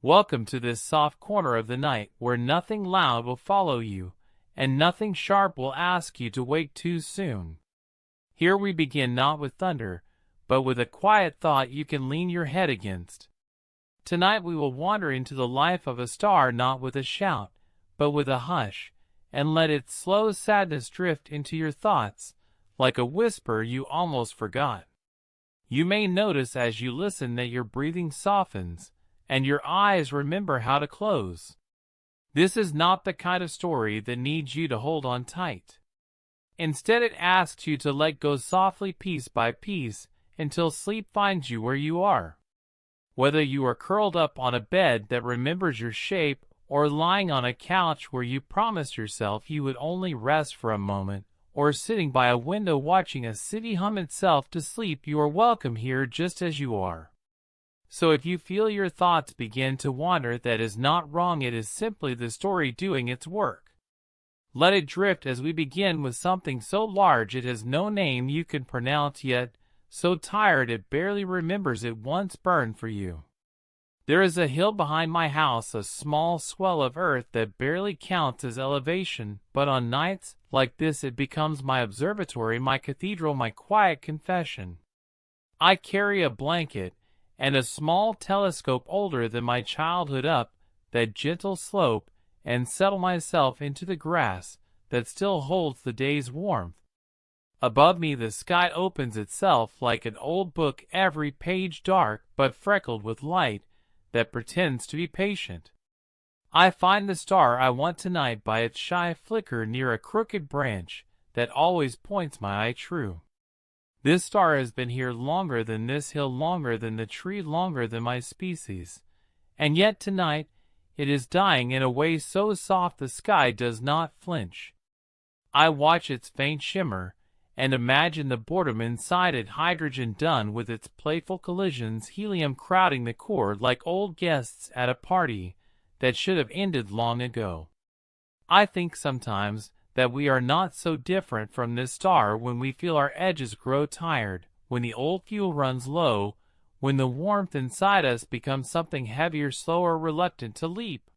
Welcome to this soft corner of the night where nothing loud will follow you, and nothing sharp will ask you to wake too soon. Here we begin not with thunder, but with a quiet thought you can lean your head against. Tonight we will wander into the life of a star not with a shout, but with a hush, and let its slow sadness drift into your thoughts, like a whisper you almost forgot. You may notice as you listen that your breathing softens, and your eyes remember how to close. This is not the kind of story that needs you to hold on tight. Instead, it asks you to let go softly piece by piece until sleep finds you where you are. Whether you are curled up on a bed that remembers your shape or lying on a couch where you promised yourself you would only rest for a moment, or sitting by a window watching a city hum itself to sleep, you are welcome here just as you are. So if you feel your thoughts begin to wander, that is not wrong, it is simply the story doing its work. Let it drift as we begin with something so large it has no name you can pronounce, yet so tired it barely remembers it once burned for you. There is a hill behind my house, a small swell of earth that barely counts as elevation, but on nights like this it becomes my observatory, my cathedral, my quiet confession. I carry a blanket and a small telescope older than my childhood up that gentle slope and settle myself into the grass that still holds the day's warmth. Above me the sky opens itself like an old book, every page dark but freckled with light that pretends to be patient. I find the star I want tonight by its shy flicker near a crooked branch that always points my eye true. This star has been here longer than this hill, longer than the tree, longer than my species, and yet tonight it is dying in a way so soft the sky does not flinch. I watch its faint shimmer and imagine the boredom inside it, hydrogen done with its playful collisions, helium crowding the core like old guests at a party that should have ended long ago. I think sometimes that we are not so different from this star when we feel our edges grow tired, when the old fuel runs low, when the warmth inside us becomes something heavier, slower, reluctant to leap.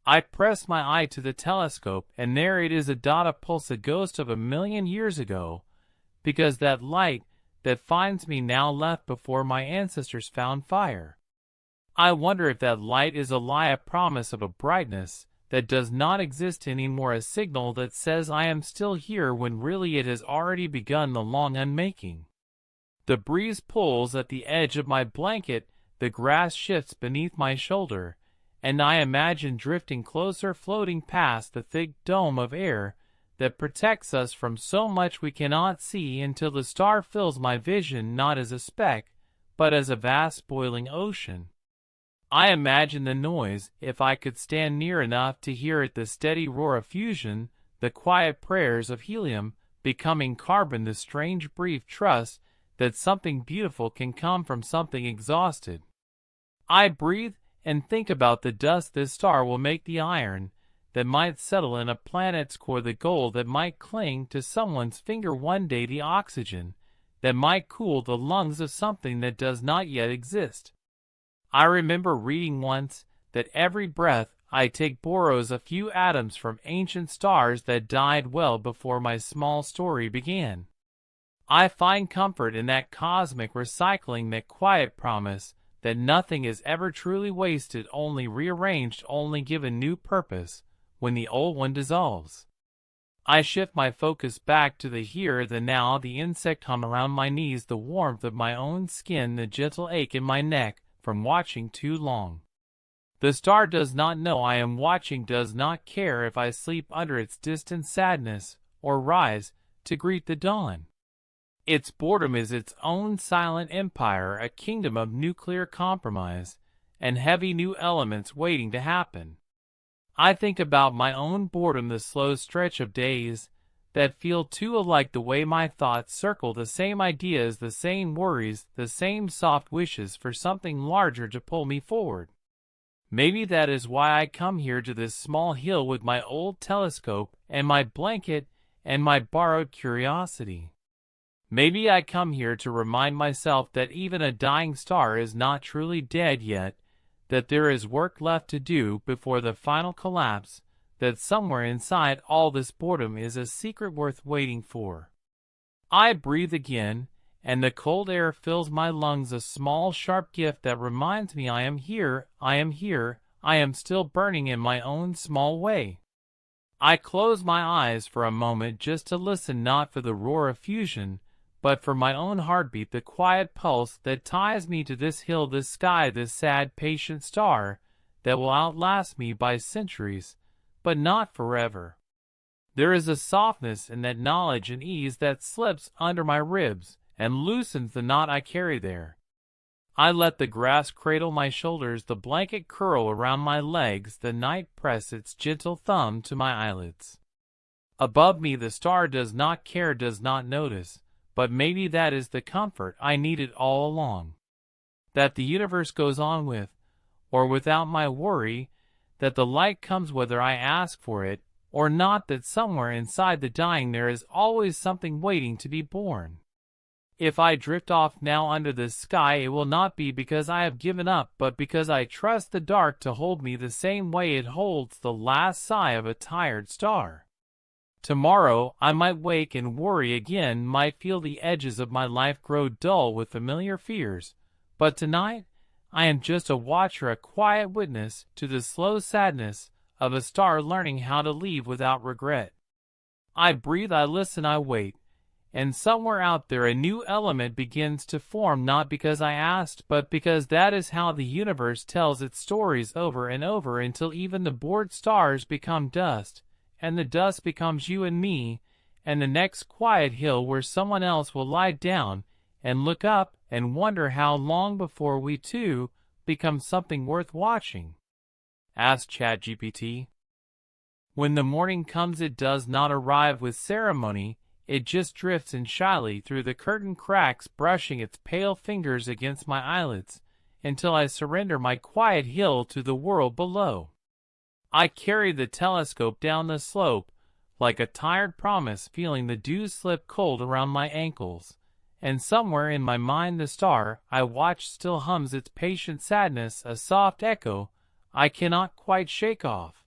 I press my eye to the telescope, and there it is, a dot, a pulse, a ghost of 1,000,000 years ago, because that light that finds me now left before my ancestors found fire. I wonder if that light is a lie, a promise of a brightness that does not exist anymore, a signal that says I am still here when really it has already begun the long unmaking. The breeze pulls at the edge of my blanket, the grass shifts beneath my shoulder, and I imagine drifting closer, floating past the thick dome of air that protects us from so much we cannot see, until the star fills my vision not as a speck, but as a vast boiling ocean. I imagine the noise, if I could stand near enough to hear it, the steady roar of fusion, the quiet prayers of helium becoming carbon, the strange brief trust that something beautiful can come from something exhausted. I breathe and think about the dust this star will make, the iron that might settle in a planet's core, the gold that might cling to someone's finger one day, the oxygen that might cool the lungs of something that does not yet exist. I remember reading once that every breath I take borrows a few atoms from ancient stars that died well before my small story began. I find comfort in that cosmic recycling, that quiet promise that nothing is ever truly wasted, only rearranged, only given new purpose when the old one dissolves. I shift my focus back to the here, the now, the insect hum around my knees, the warmth of my own skin, the gentle ache in my neck from watching too long. The star does not know I am watching, does not care if I sleep under its distant sadness or rise to greet the dawn. Its boredom is its own silent empire, a kingdom of nuclear compromise and heavy new elements waiting to happen. I think about my own boredom, the slow stretch of days that feel too alike, the way my thoughts circle the same ideas, the same worries, the same soft wishes for something larger to pull me forward. Maybe that is why I come here to this small hill with my old telescope and my blanket and my borrowed curiosity. Maybe I come here to remind myself that even a dying star is not truly dead yet, that there is work left to do before the final collapse, that somewhere inside all this boredom is a secret worth waiting for. I breathe again, and the cold air fills my lungs, a small sharp gift that reminds me I am here, I am here, I am still burning in my own small way. I close my eyes for a moment just to listen, not for the roar of fusion, but for my own heartbeat, the quiet pulse that ties me to this hill, this sky, this sad, patient star that will outlast me by centuries, but not forever. There is a softness in that knowledge and ease that slips under my ribs and loosens the knot I carry there. I let the grass cradle my shoulders, the blanket curl around my legs, the night press its gentle thumb to my eyelids. Above me the star does not care, does not notice, but maybe that is the comfort I needed all along. That the universe goes on with, or without my worry, that the light comes whether I ask for it or not, that somewhere inside the dying there is always something waiting to be born. If I drift off now under the sky, it will not be because I have given up, but because I trust the dark to hold me the same way it holds the last sigh of a tired star. Tomorrow I might wake and worry again, might feel the edges of my life grow dull with familiar fears, but tonight I am just a watcher, a quiet witness to the slow sadness of a star learning how to leave without regret. I breathe, I listen, I wait. And somewhere out there a new element begins to form, not because I asked, but because that is how the universe tells its stories over and over, until even the bored stars become dust, and the dust becomes you and me, and the next quiet hill where someone else will lie down and look up and wonder how long before we too become something worth watching. Ask ChatGPT. When the morning comes, it does not arrive with ceremony. It just drifts in shyly through the curtain cracks, brushing its pale fingers against my eyelids, until I surrender my quiet hill to the world below. I carry the telescope down the slope, like a tired promise, feeling the dew slip cold around my ankles, and somewhere in my mind the star I watch still hums its patient sadness, a soft echo I cannot quite shake off.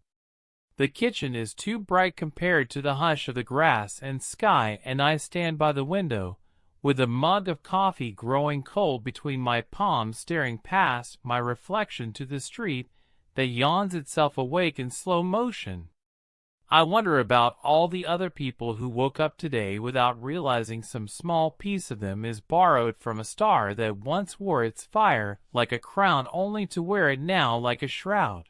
The kitchen is too bright compared to the hush of the grass and sky, and I stand by the window, with a mug of coffee growing cold between my palms, staring past my reflection to the street that yawns itself awake in slow motion. I wonder about all the other people who woke up today without realizing some small piece of them is borrowed from a star that once wore its fire like a crown, only to wear it now like a shroud.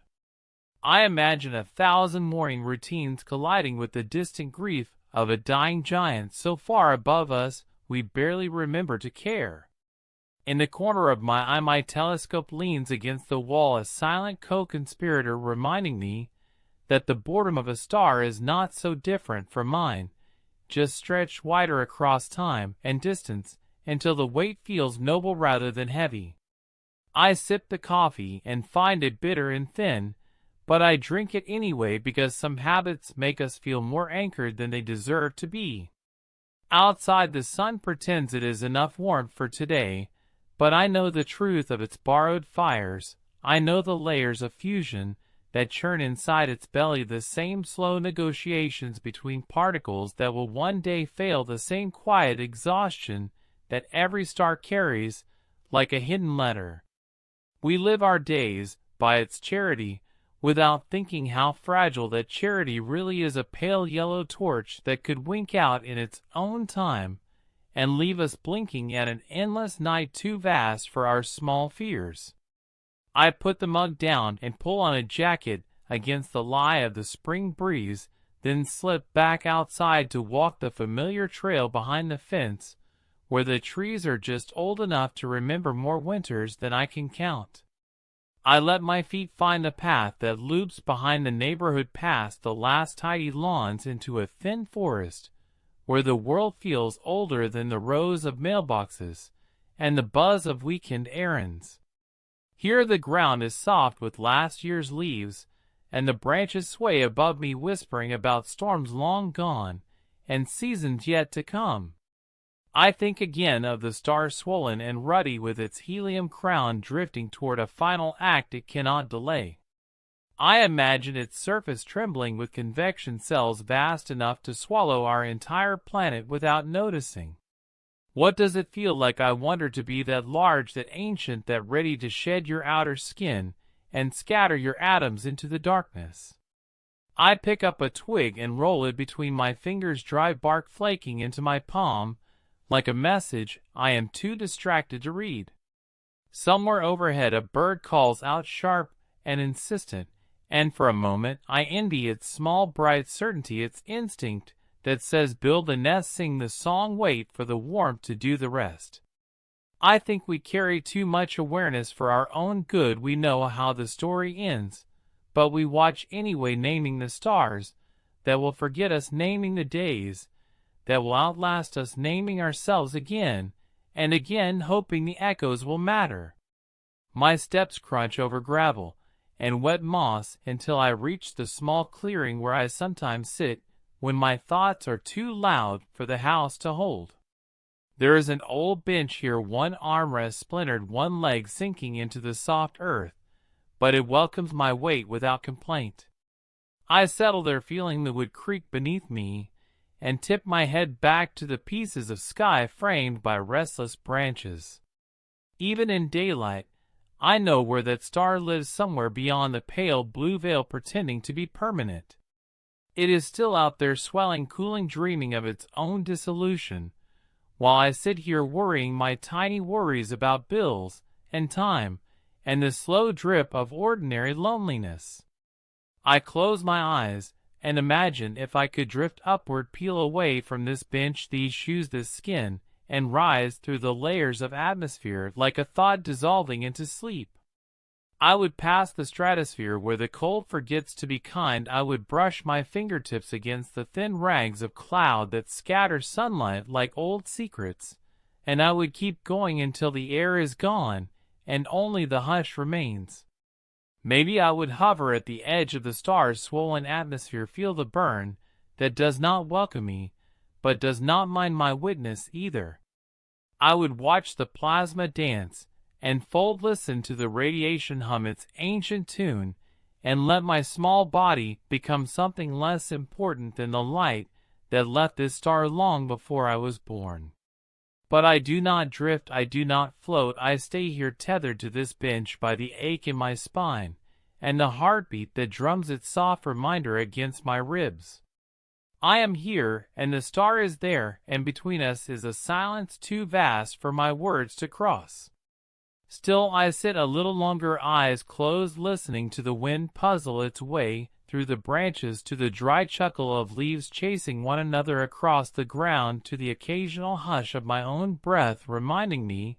I imagine 1,000 morning routines colliding with the distant grief of a dying giant so far above us we barely remember to care. In the corner of my eye my telescope leans against the wall, a silent co-conspirator reminding me that the boredom of a star is not so different from mine, just stretched wider across time and distance until the weight feels noble rather than heavy. I sip the coffee and find it bitter and thin, but I drink it anyway because some habits make us feel more anchored than they deserve to be. Outside the sun pretends it is enough warmth for today, but I know the truth of its borrowed fires. I know the layers of fusion that churn inside its belly, the same slow negotiations between particles that will one day fail, the same quiet exhaustion that every star carries like a hidden letter. We live our days by its charity, without thinking how fragile that charity really is, a pale yellow torch that could wink out in its own time and leave us blinking at an endless night too vast for our small fears. I put the mug down and pull on a jacket against the lie of the spring breeze, then slip back outside to walk the familiar trail behind the fence, where the trees are just old enough to remember more winters than I can count. I let my feet find a path that loops behind the neighborhood, past the last tidy lawns into a thin forest, where the world feels older than the rows of mailboxes and the buzz of weekend errands. Here the ground is soft with last year's leaves, and the branches sway above me, whispering about storms long gone and seasons yet to come. I think again of the star swollen and ruddy with its helium crown drifting toward a final act it cannot delay. I imagine its surface trembling with convection cells vast enough to swallow our entire planet without noticing. What does it feel like, I wonder, to be that large, that ancient, that ready to shed your outer skin and scatter your atoms into the darkness? I pick up a twig and roll it between my fingers, dry bark flaking into my palm, like a message I am too distracted to read. Somewhere overhead a bird calls out sharp and insistent, and for a moment I envy its small bright certainty, its instinct that says build the nest, sing the song, wait for the warmth to do the rest. I think we carry too much awareness for our own good. We know how the story ends, but we watch anyway, naming the stars that will forget us, naming the days that will outlast us, naming ourselves again and again, hoping the echoes will matter. My steps crunch over gravel and wet moss until I reach the small clearing where I sometimes sit when my thoughts are too loud for the house to hold. There is an old bench here, one armrest splintered, one leg sinking into the soft earth, but it welcomes my weight without complaint. I settle there, feeling the wood creak beneath me, and tip my head back to the pieces of sky framed by restless branches. Even in daylight, I know where that star lives, somewhere beyond the pale blue veil, pretending to be permanent. It is still out there, swelling, cooling, dreaming of its own dissolution, while I sit here worrying my tiny worries about bills and time and the slow drip of ordinary loneliness. I close my eyes and imagine if I could drift upward, peel away from this bench, these shoes, this skin, and rise through the layers of atmosphere like a thought dissolving into sleep. I would pass the stratosphere where the cold forgets to be kind. I would brush my fingertips against the thin rags of cloud that scatter sunlight like old secrets, and I would keep going until the air is gone and only the hush remains. Maybe I would hover at the edge of the star-swollen atmosphere, feel the burn that does not welcome me, but does not mind my witness either. I would watch the plasma dance and fold, listen to the radiation hum its ancient tune, and let my small body become something less important than the light that left this star long before I was born. But I do not drift, I do not float, I stay here tethered to this bench by the ache in my spine and the heartbeat that drums its soft reminder against my ribs. I am here, and the star is there, and between us is a silence too vast for my words to cross. Still I sit a little longer, eyes closed, listening to the wind puzzle its way through the branches, to the dry chuckle of leaves chasing one another across the ground, to the occasional hush of my own breath reminding me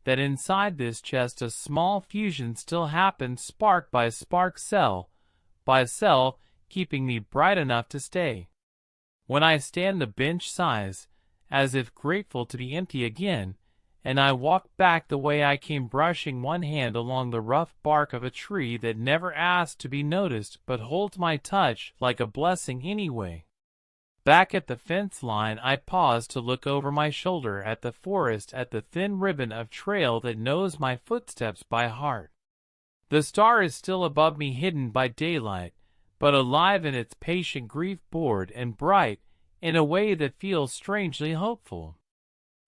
that inside this chest a small fusion still happens, spark by spark, cell by cell, keeping me bright enough to stay. When I stand, the bench sighs, as if grateful to be empty again, and I walk back the way I came, brushing one hand along the rough bark of a tree that never asked to be noticed but holds my touch like a blessing anyway. Back at the fence line I pause to look over my shoulder at the forest, at the thin ribbon of trail that knows my footsteps by heart. The star is still above me, hidden by daylight, but alive in its patient grief, bored and bright in a way that feels strangely hopeful.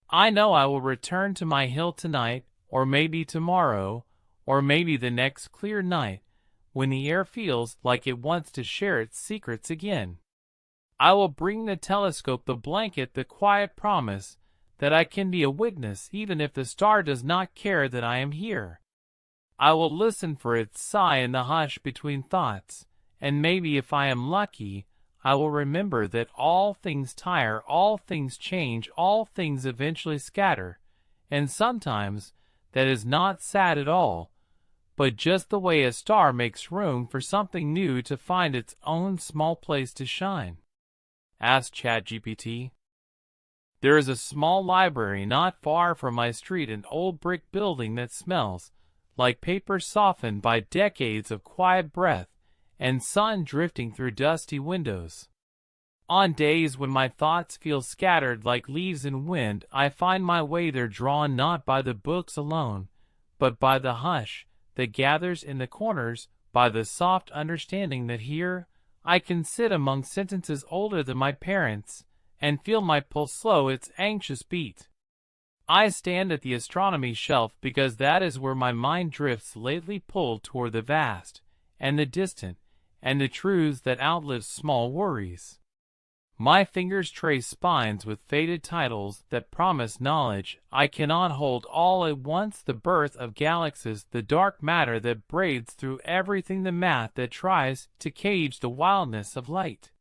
I know I will return to my hill tonight, or maybe tomorrow, or maybe the next clear night, when the air feels like it wants to share its secrets again. I will bring the telescope, the blanket, the quiet promise that I can be a witness even if the star does not care that I am here. I will listen for its sigh in the hush between thoughts, and maybe if I am lucky, I will remember that all things tire, all things change, all things eventually scatter, and sometimes that is not sad at all, but just the way a star makes room for something new to find its own small place to shine. Ask ChatGPT. There is a small library not far from my street, an old brick building that smells like paper softened by decades of quiet breath and sun drifting through dusty windows. On days when my thoughts feel scattered like leaves in wind, I find my way there, drawn not by the books alone, but by the hush that gathers in the corners, by the soft understanding that here I can sit among sentences older than my parents, and feel my pulse slow its anxious beat. I stand at the astronomy shelf because that is where my mind drifts, lately pulled toward the vast and the distant, and the truths that outlive small worries. My fingers trace spines with faded titles that promise knowledge. I cannot hold all at once: the birth of galaxies, the dark matter that braids through everything, the math that tries to cage the wildness of light.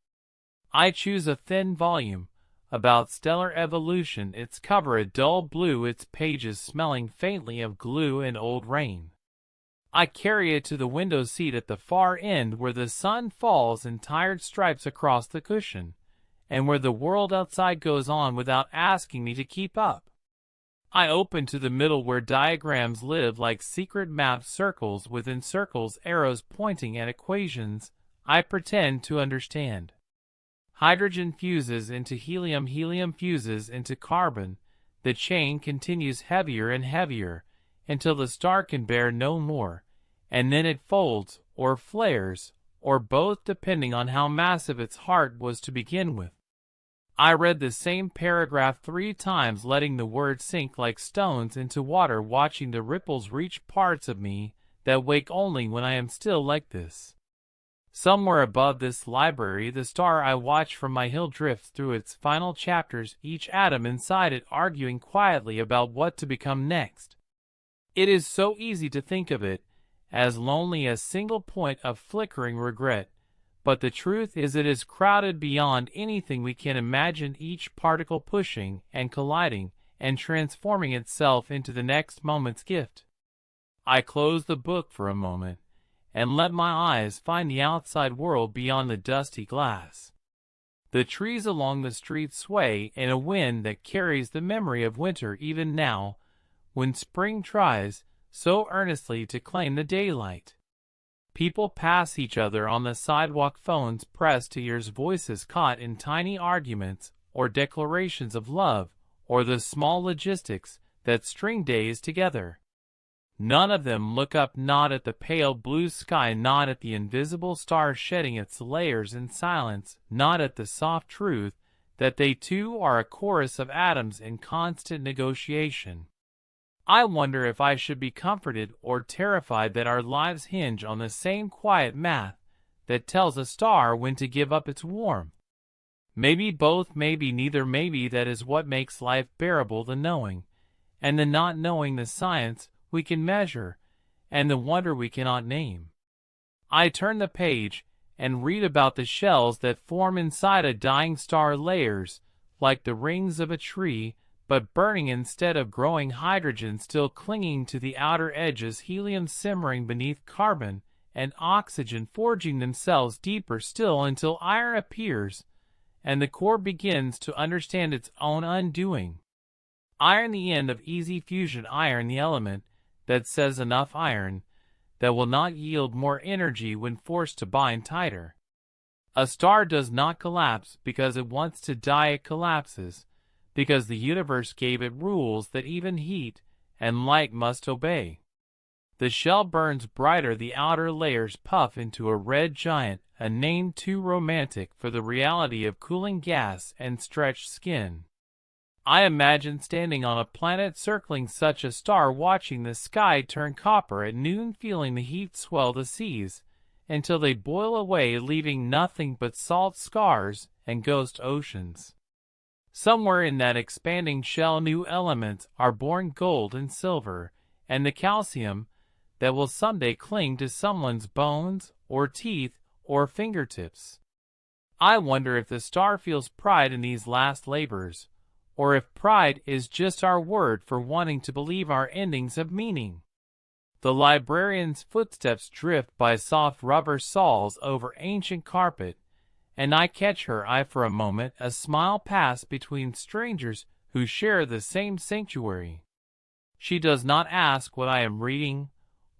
I choose a thin volume about stellar evolution, its cover a dull blue, its pages smelling faintly of glue and old rain. I carry it to the window seat at the far end, where the sun falls in tired stripes across the cushion, and where the world outside goes on without asking me to keep up. I open to the middle, where diagrams live like secret maps, circles within circles, arrows pointing at equations I pretend to understand. Hydrogen fuses into helium, helium fuses into carbon. The chain continues heavier and heavier until the star can bear no more, and then it folds or flares, or both, depending on how massive its heart was to begin with. I read the same paragraph 3 times, letting the words sink like stones into water, watching the ripples reach parts of me that wake only when I am still like this. Somewhere above this library, the star I watch from my hill drifts through its final chapters, each atom inside it arguing quietly about what to become next. It is so easy to think of it as lonely a single point of flickering regret, but the truth is it is crowded beyond anything we can imagine, each particle pushing and colliding and transforming itself into the next moment's gift. I close the book for a moment and let my eyes find the outside world beyond the dusty glass. The trees along the street sway in a wind that carries the memory of winter, even now, when spring tries so earnestly to claim the daylight. People pass each other on the sidewalk, phones pressed to ears, voices caught in tiny arguments or declarations of love, or the small logistics that string days together. None of them look up, not at the pale blue sky, not at the invisible star shedding its layers in silence, not at the soft truth that they too are a chorus of atoms in constant negotiation. I wonder if I should be comforted or terrified that our lives hinge on the same quiet math that tells a star when to give up its warmth. Maybe both, maybe neither, maybe that is what makes life bearable: the knowing, and the not knowing, the science we can measure, and the wonder we cannot name. I turn the page and read about the shells that form inside a dying star, layers like the rings of a tree, but burning instead of growing, hydrogen still clinging to the outer edges, helium simmering beneath carbon, and oxygen forging themselves deeper still until iron appears and the core begins to understand its own undoing. Iron, the end of easy fusion, iron, the element that says enough iron, that will not yield more energy when forced to bind tighter. A star does not collapse because it wants to die, it collapses because the universe gave it rules that even heat and light must obey. The shell burns brighter, the outer layers puff into a red giant, a name too romantic for the reality of cooling gas and stretched skin. I imagine standing on a planet circling such a star, watching the sky turn copper at noon, feeling the heat swell the seas until they boil away, leaving nothing but salt scars and ghost oceans. Somewhere in that expanding shell new elements are born, gold and silver, and the calcium that will someday cling to someone's bones or teeth or fingertips. I wonder if the star feels pride in these last labors, or if pride is just our word for wanting to believe our endings have meaning. The librarian's footsteps drift by soft rubber soles over ancient carpet, and I catch her eye for a moment, a smile pass between strangers who share the same sanctuary. She does not ask what I am reading,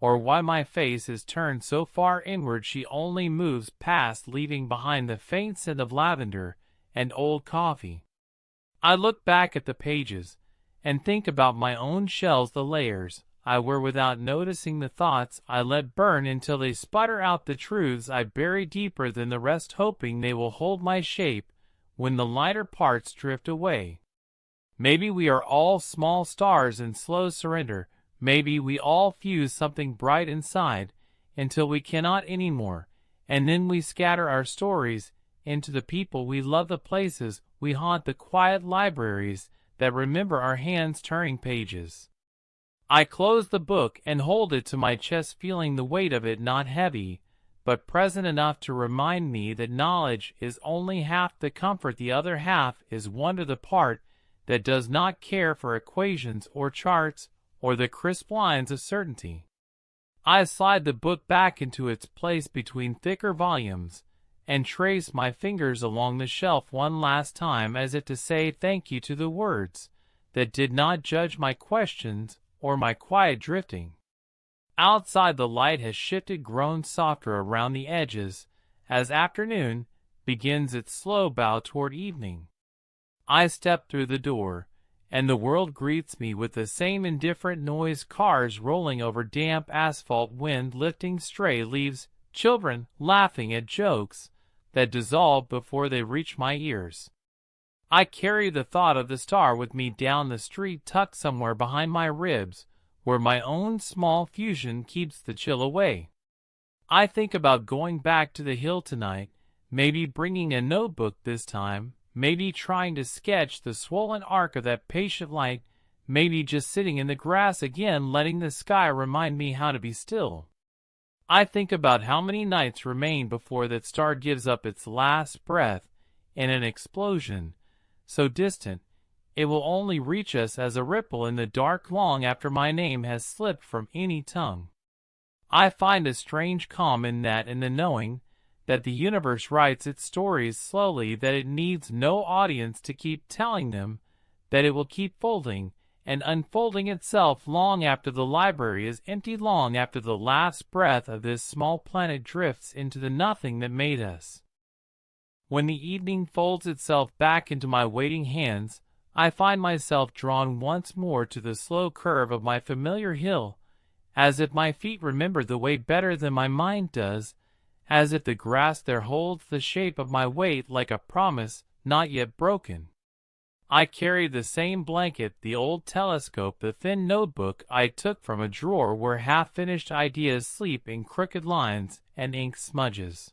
or why my face is turned so far inward. She only moves past, leaving behind the faint scent of lavender and old coffee. I look back at the pages and think about my own shells, the layers I wear without noticing, the thoughts I let burn until they sputter out, the truths I bury deeper than the rest, hoping they will hold my shape when the lighter parts drift away. Maybe we are all small stars in slow surrender. Maybe we all fuse something bright inside until we cannot anymore, and then we scatter our stories into the people we love, the places we haunt, the quiet libraries that remember our hands turning pages. I close the book and hold it to my chest, feeling the weight of it, not heavy, but present enough to remind me that knowledge is only half the comfort. The other half is wonder, the part that does not care for equations or charts or the crisp lines of certainty. I slide the book back into its place between thicker volumes and trace my fingers along the shelf one last time, as if to say thank you to the words that did not judge my questions or my quiet drifting. Outside, the light has shifted, grown softer around the edges as afternoon begins its slow bow toward evening. I step through the door, and the world greets me with the same indifferent noise: cars rolling over damp asphalt, wind lifting stray leaves, children laughing at jokes that dissolve before they reach my ears. I carry the thought of the star with me down the street, tucked somewhere behind my ribs, where my own small fusion keeps the chill away. I think about going back to the hill tonight, maybe bringing a notebook this time, maybe trying to sketch the swollen arc of that patient light, maybe just sitting in the grass again, letting the sky remind me how to be still. I think about how many nights remain before that star gives up its last breath in an explosion so distant it will only reach us as a ripple in the dark long after my name has slipped from any tongue. I find a strange calm in that, in the knowing that the universe writes its stories slowly, that it needs no audience to keep telling them, that it will keep folding and unfolding itself long after the library is empty, long after the last breath of this small planet drifts into the nothing that made us. When the evening folds itself back into my waiting hands, I find myself drawn once more to the slow curve of my familiar hill, as if my feet remember the way better than my mind does, as if the grass there holds the shape of my weight like a promise not yet broken. I carry the same blanket, the old telescope, the thin notebook I took from a drawer where half-finished ideas sleep in crooked lines and ink smudges.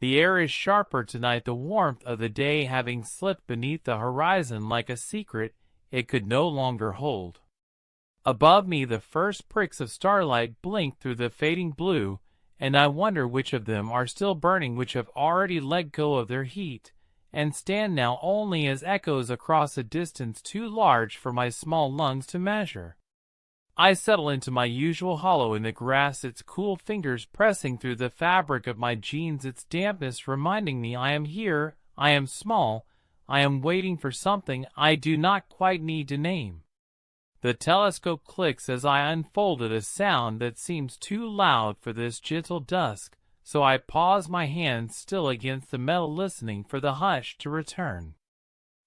The air is sharper tonight, the warmth of the day having slipped beneath the horizon like a secret it could no longer hold. Above me the first pricks of starlight blink through the fading blue, and I wonder which of them are still burning, which have already let go of their heat, and stand now only as echoes across a distance too large for my small lungs to measure. I settle into my usual hollow in the grass, its cool fingers pressing through the fabric of my jeans, its dampness reminding me I am here, I am small, I am waiting for something I do not quite need to name. The telescope clicks as I unfold it, a sound that seems too loud for this gentle dusk, so I pause, my hand still against the metal, listening for the hush to return.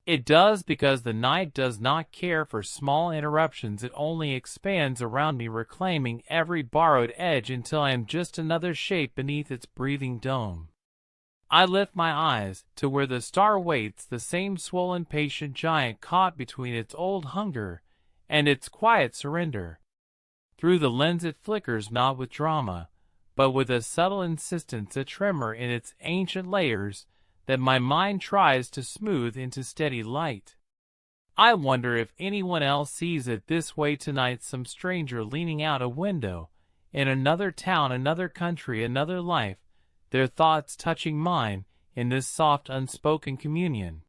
It does, because the night does not care for small interruptions. It only expands around me, reclaiming every borrowed edge until I am just another shape beneath its breathing dome. I lift my eyes to where the star waits, the same swollen patient giant caught between its old hunger and its quiet surrender. Through the lens it flickers, not with drama, but with a subtle insistence, a tremor in its ancient layers that my mind tries to smooth into steady light. I wonder if anyone else sees it this way tonight, some stranger leaning out a window in another town, another country, another life, their thoughts touching mine in this soft unspoken communion.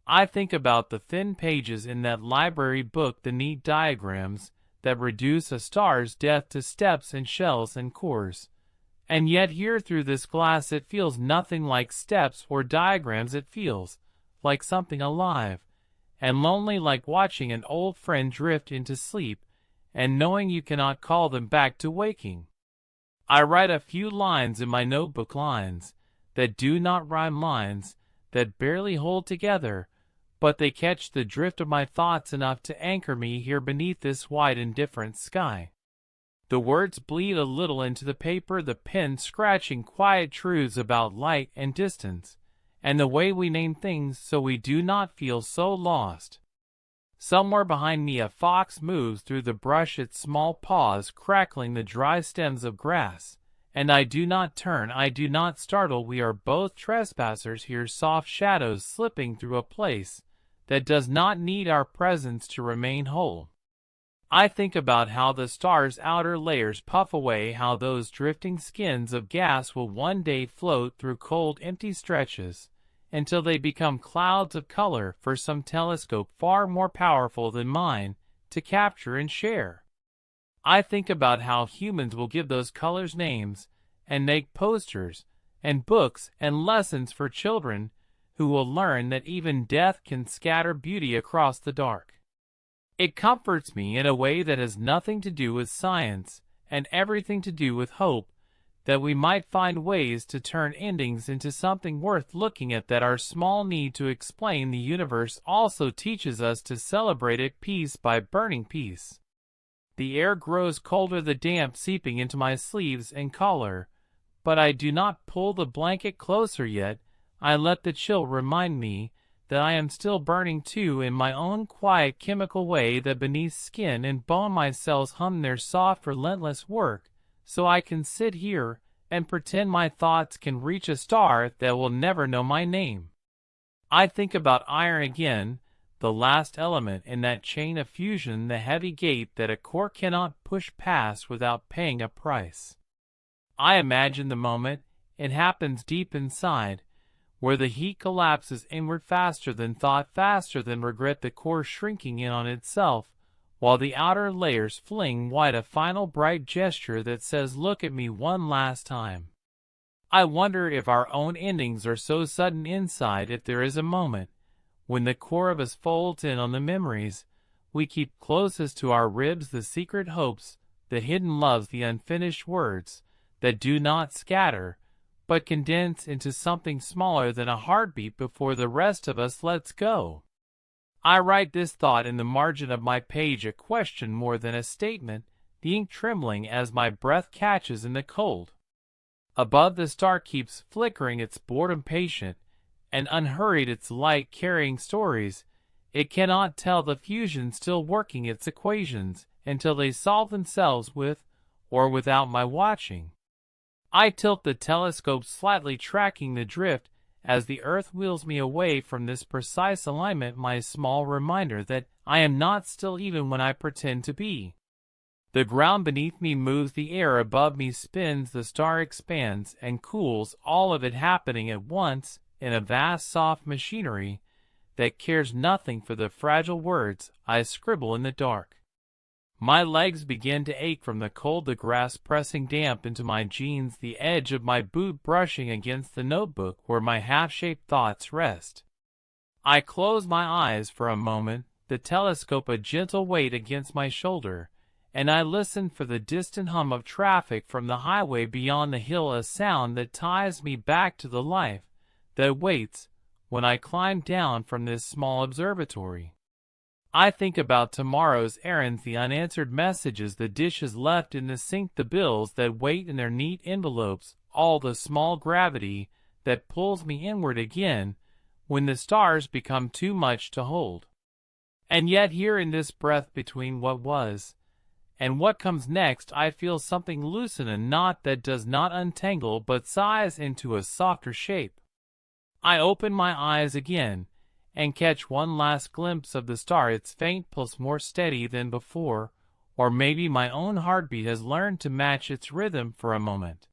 I think about the thin pages in that library book, the neat diagrams that reduce a star's death to steps and shells and cores. And yet here through this glass it feels nothing like steps or diagrams. It feels like something alive and lonely, like watching an old friend drift into sleep and knowing you cannot call them back to waking. I write a few lines in my notebook, lines that do not rhyme, lines that barely hold together, but they catch the drift of my thoughts enough to anchor me here beneath this wide indifferent sky. The words bleed a little into the paper, the pen scratching quiet truths about light and distance, and the way we name things so we do not feel so lost. Somewhere behind me a fox moves through the brush, its small paws crackling the dry stems of grass, and I do not turn, I do not startle. We are both trespassers here, soft shadows slipping through a place that does not need our presence to remain whole. I think about how the stars' outer layers puff away, how those drifting skins of gas will one day float through cold, empty stretches, until they become clouds of color for some telescope far more powerful than mine to capture and share. I think about how humans will give those colors names and make posters and books and lessons for children who will learn that even death can scatter beauty across the dark. It comforts me in a way that has nothing to do with science and everything to do with hope, that we might find ways to turn endings into something worth looking at, that our small need to explain the universe also teaches us to celebrate it piece by burning piece. The air grows colder, the damp seeping into my sleeves and collar, but I do not pull the blanket closer yet. I let the chill remind me that I am still burning too, in my own quiet chemical way, that beneath skin and bone my cells hum their soft, relentless work, so I can sit here and pretend my thoughts can reach a star that will never know my name. I think about iron again, the last element in that chain of fusion, the heavy gate that a core cannot push past without paying a price. I imagine the moment it happens deep inside, where the heat collapses inward faster than thought, faster than regret, the core shrinking in on itself, while the outer layers fling wide a final bright gesture that says, "Look at me one last time." I wonder if our own endings are so sudden inside, if there is a moment when the core of us folds in on the memories we keep closest to our ribs, the secret hopes, the hidden loves, the unfinished words that do not scatter, but condense into something smaller than a heartbeat before the rest of us lets go. I write this thought in the margin of my page, a question more than a statement, the ink trembling as my breath catches in the cold. Above, the star keeps flickering, its boredom patient and unhurried, its light carrying stories it cannot tell, the fusion still working its equations until they solve themselves with or without my watching. I tilt the telescope slightly, tracking the drift as the earth wheels me away from this precise alignment, my small reminder that I am not still even when I pretend to be. The ground beneath me moves, the air above me spins, the star expands and cools, all of it happening at once in a vast soft machinery that cares nothing for the fragile words I scribble in the dark. My legs begin to ache from the cold, the grass pressing damp into my jeans, the edge of my boot brushing against the notebook where my half-shaped thoughts rest. I close my eyes for a moment, the telescope a gentle weight against my shoulder, and I listen for the distant hum of traffic from the highway beyond the hill, a sound that ties me back to the life that waits when I climb down from this small observatory. I think about tomorrow's errands, the unanswered messages, the dishes left in the sink, the bills that wait in their neat envelopes, all the small gravity that pulls me inward again when the stars become too much to hold. And yet here in this breath between what was and what comes next, I feel something loosen, a knot that does not untangle but sighs into a softer shape. I open my eyes again and catch one last glimpse of the star, its faint pulse more steady than before, or maybe my own heartbeat has learned to match its rhythm for a moment.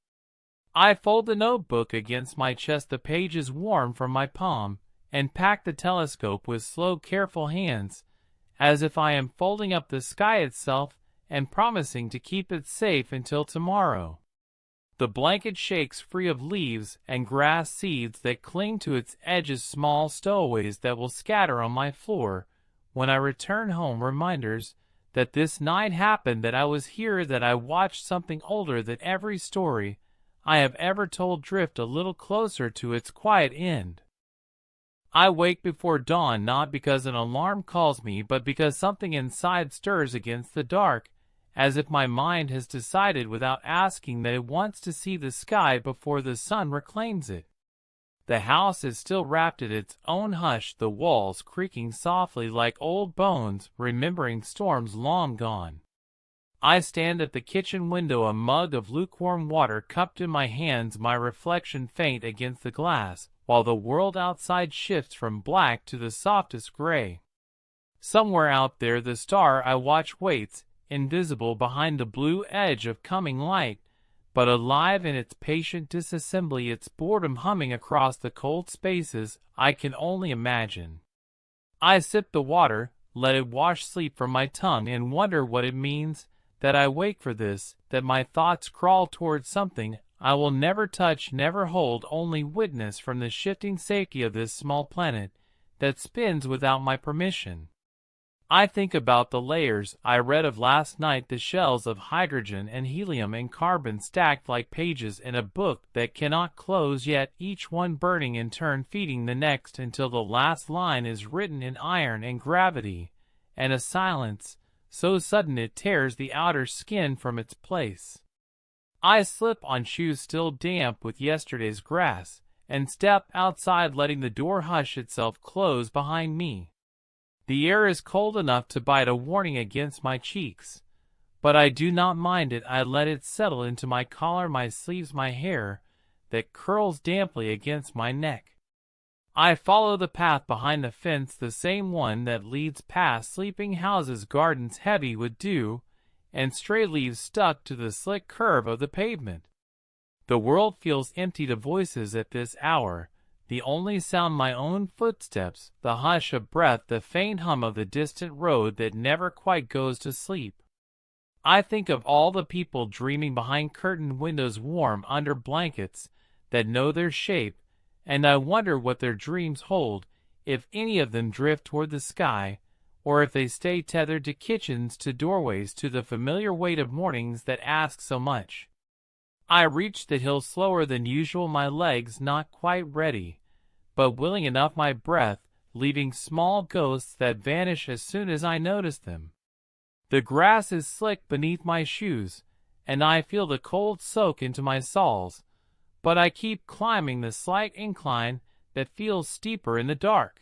I fold the notebook against my chest, the pages warm from my palm, and pack the telescope with slow, careful hands, as if I am folding up the sky itself and promising to keep it safe until tomorrow. The blanket shakes free of leaves and grass seeds that cling to its edges, small stowaways that will scatter on my floor when I return home, reminders that this night happened, that I was here, that I watched something older, that every story I have ever told drift a little closer to its quiet end. I wake before dawn not because an alarm calls me, but because something inside stirs against the dark, as if my mind has decided without asking that it wants to see the sky before the sun reclaims it. The house is still wrapped in its own hush, the walls creaking softly like old bones remembering storms long gone. I stand at the kitchen window, a mug of lukewarm water cupped in my hands, my reflection faint against the glass, while the world outside shifts from black to the softest gray. Somewhere out there the star I watch waits, invisible behind the blue edge of coming light, but alive in its patient disassembly, its boredom humming across the cold spaces I can only imagine. I sip the water, let it wash sleep from my tongue, and wonder what it means that I wake for this, that my thoughts crawl towards something I will never touch, never hold, only witness from the shifting safety of this small planet that spins without my permission. I think about the layers I read of last night, the shells of hydrogen and helium and carbon stacked like pages in a book that cannot close, yet each one burning in turn, feeding the next until the last line is written in iron and gravity, and a silence so sudden it tears the outer skin from its place. I slip on shoes still damp with yesterday's grass, and step outside, letting the door hush itself close behind me. The air is cold enough to bite a warning against my cheeks, but I do not mind it. I let it settle into my collar, my sleeves, my hair that curls damply against my neck. I follow the path behind the fence, the same one that leads past sleeping houses, gardens heavy with dew, and stray leaves stuck to the slick curve of the pavement. The world feels empty to voices at this hour, the only sound my own footsteps, the hush of breath, the faint hum of the distant road that never quite goes to sleep. I think of all the people dreaming behind curtained windows, warm under blankets that know their shape, and I wonder what their dreams hold, if any of them drift toward the sky, or if they stay tethered to kitchens, to doorways, to the familiar weight of mornings that ask so much. I reach the hill slower than usual, my legs not quite ready, but willing enough, my breath leaving small ghosts that vanish as soon as I notice them. The grass is slick beneath my shoes, and I feel the cold soak into my soles, but I keep climbing the slight incline that feels steeper in the dark.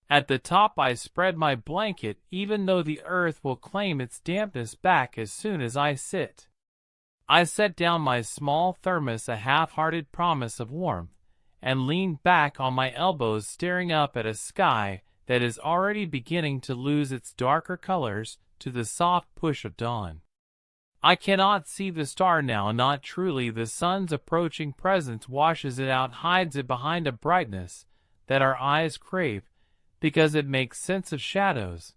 At the top I spread my blanket, even though the earth will claim its dampness back as soon as I sit. I set down my small thermos, a half-hearted promise of warmth, and lean back on my elbows, staring up at a sky that is already beginning to lose its darker colors to the soft push of dawn. I cannot see the star now, not truly. The sun's approaching presence washes it out, hides it behind a brightness that our eyes crave, because it makes sense of shadows.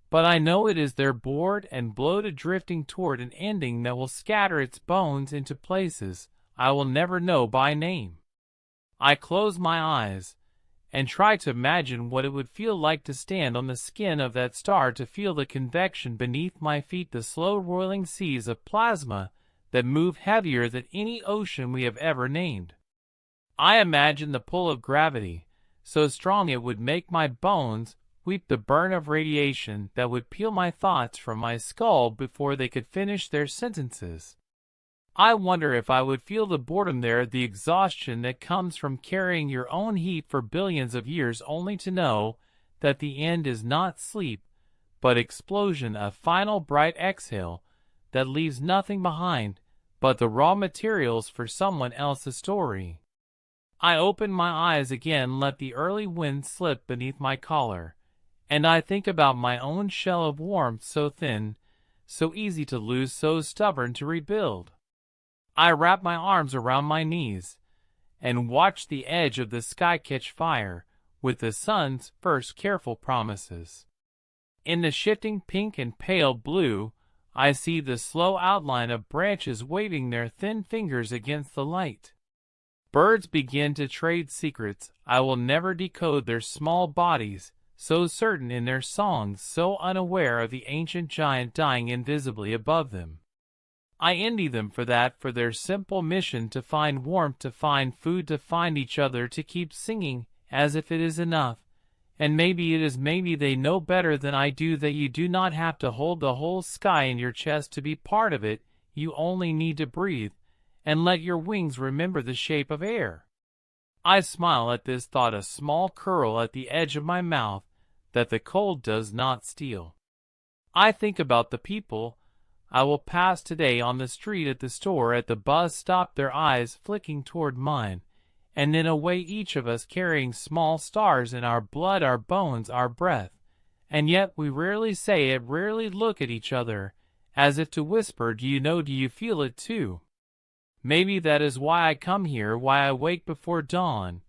But I know it is there, bored and bloated, drifting toward an ending that will scatter its bones into places I will never know by name. I close my eyes and try to imagine what it would feel like to stand on the skin of that star, to feel the convection beneath my feet, the slow roiling seas of plasma that move heavier than any ocean we have ever named. I imagine the pull of gravity, so strong it would make my bones weep, the burn of radiation that would peel my thoughts from my skull before they could finish their sentences. I wonder if I would feel the boredom there, the exhaustion that comes from carrying your own heat for billions of years, only to know that the end is not sleep, but explosion, a final bright exhale that leaves nothing behind but the raw materials for someone else's story. I open my eyes again, let the early wind slip beneath my collar, and I think about my own shell of warmth, so thin, so easy to lose, so stubborn to rebuild. I wrap my arms around my knees and watch the edge of the sky catch fire with the sun's first careful promises. In the shifting pink and pale blue, I see the slow outline of branches waving their thin fingers against the light. Birds begin to trade secrets I will never decode, their small bodies so certain in their songs, so unaware of the ancient giant dying invisibly above them. I envy them for that, for their simple mission to find warmth, to find food, to find each other, to keep singing as if it is enough. And maybe it is, maybe they know better than I do that you do not have to hold the whole sky in your chest to be part of it, you only need to breathe, and let your wings remember the shape of air. I smile at this thought, a small curl at the edge of my mouth, that the cold does not steal. I think about the people I will pass today on the street, at the store, at the bus stop, their eyes flicking toward mine, and in a way each of us carrying small stars in our blood, our bones, our breath, and yet we rarely say it, rarely look at each other, as if to whisper, do you know, do you feel it too? Maybe that is why I come here, why I wake before dawn,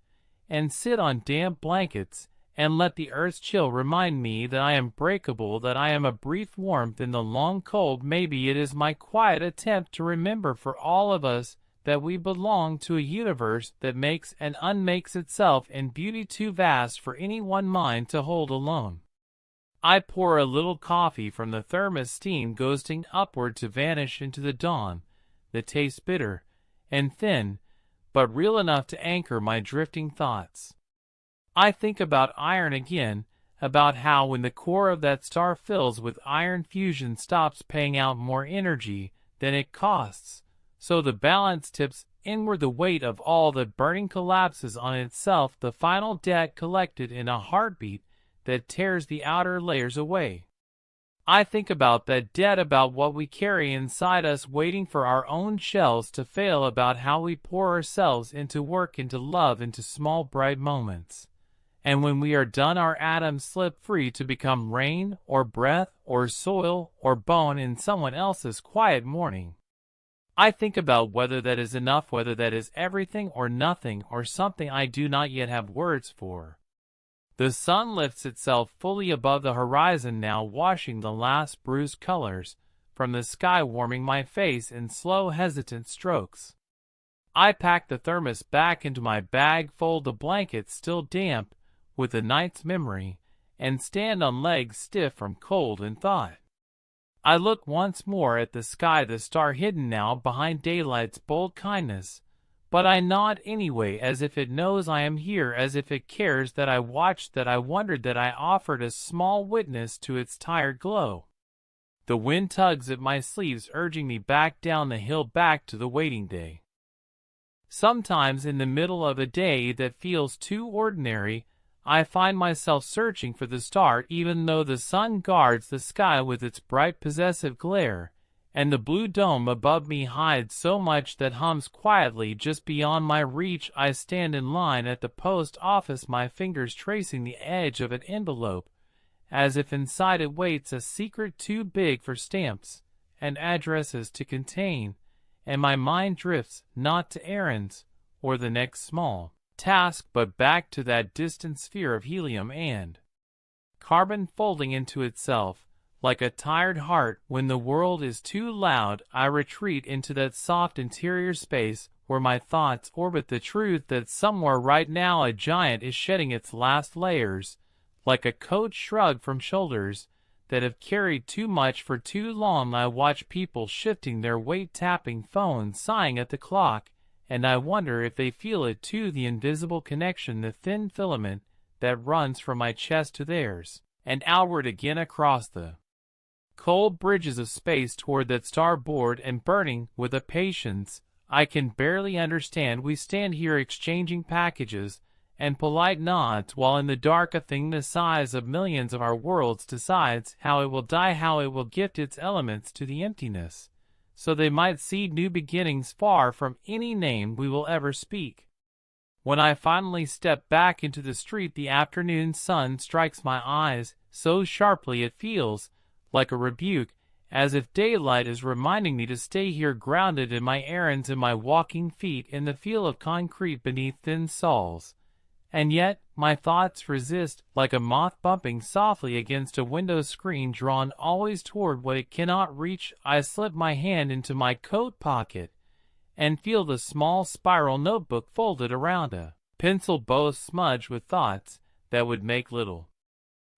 and sit on damp blankets, and let the earth's chill remind me that I am breakable, that I am a brief warmth in the long cold. Maybe it is my quiet attempt to remember for all of us that we belong to a universe that makes and unmakes itself in beauty too vast for any one mind to hold alone. I pour a little coffee from the thermos, steam ghosting upward to vanish into the dawn, the taste bitter and thin, but real enough to anchor my drifting thoughts. I think about iron again, about how when the core of that star fills with iron, fusion stops paying out more energy than it costs. So the balance tips inward, the weight of all that burning collapses on itself, the final debt collected in a heartbeat that tears the outer layers away. I think about that debt, about what we carry inside us waiting for our own shells to fail, about how we pour ourselves into work, into love, into small bright moments. And when we are done, our atoms slip free to become rain or breath or soil or bone in someone else's quiet morning. I think about whether that is enough, whether that is everything or nothing, or something I do not yet have words for. The sun lifts itself fully above the horizon now, washing the last bruised colors from the sky, warming my face in slow, hesitant strokes. I pack the thermos back into my bag, fold the blankets still damp with the night's memory, and stand on legs stiff from cold and thought. I look once more at the sky, the star hidden now behind daylight's bold kindness, but I nod anyway, as if it knows I am here, as if it cares that I watched, that I wondered, that I offered a small witness to its tired glow. The wind tugs at my sleeves, urging me back down the hill, back to the waiting day. Sometimes in the middle of a day that feels too ordinary, I find myself searching for the star, even though the sun guards the sky with its bright possessive glare, and the blue dome above me hides so much that hums quietly just beyond my reach. I stand in line at the post office, my fingers tracing the edge of an envelope, as if inside it waits a secret too big for stamps and addresses to contain, and my mind drifts not to errands or the next small task, but back to that distant sphere of helium and carbon folding into itself like a tired heart. When the world is too loud, I retreat into that soft interior space where my thoughts orbit the truth that somewhere right now a giant is shedding its last layers, like a coat shrugged from shoulders that have carried too much for too long. I watch people shifting their weight, tapping phones, sighing at the clock, and I wonder if they feel it too, the invisible connection, the thin filament that runs from my chest to theirs, and outward again across the cold bridges of space toward that starboard, and burning with a patience I can barely understand. We stand here exchanging packages and polite nods, while in the dark a thing the size of millions of our worlds decides how it will die, how it will gift its elements to the emptiness, so they might seed new beginnings far from any name we will ever speak. When I finally step back into the street, the afternoon sun strikes my eyes so sharply it feels like a rebuke, as if daylight is reminding me to stay here, grounded in my errands, in my walking feet, in the feel of concrete beneath thin soles. And yet my thoughts resist, like a moth bumping softly against a window screen, drawn always toward what it cannot reach. I slip my hand into my coat pocket and feel the small spiral notebook folded around a pencil, both smudged with thoughts that would make little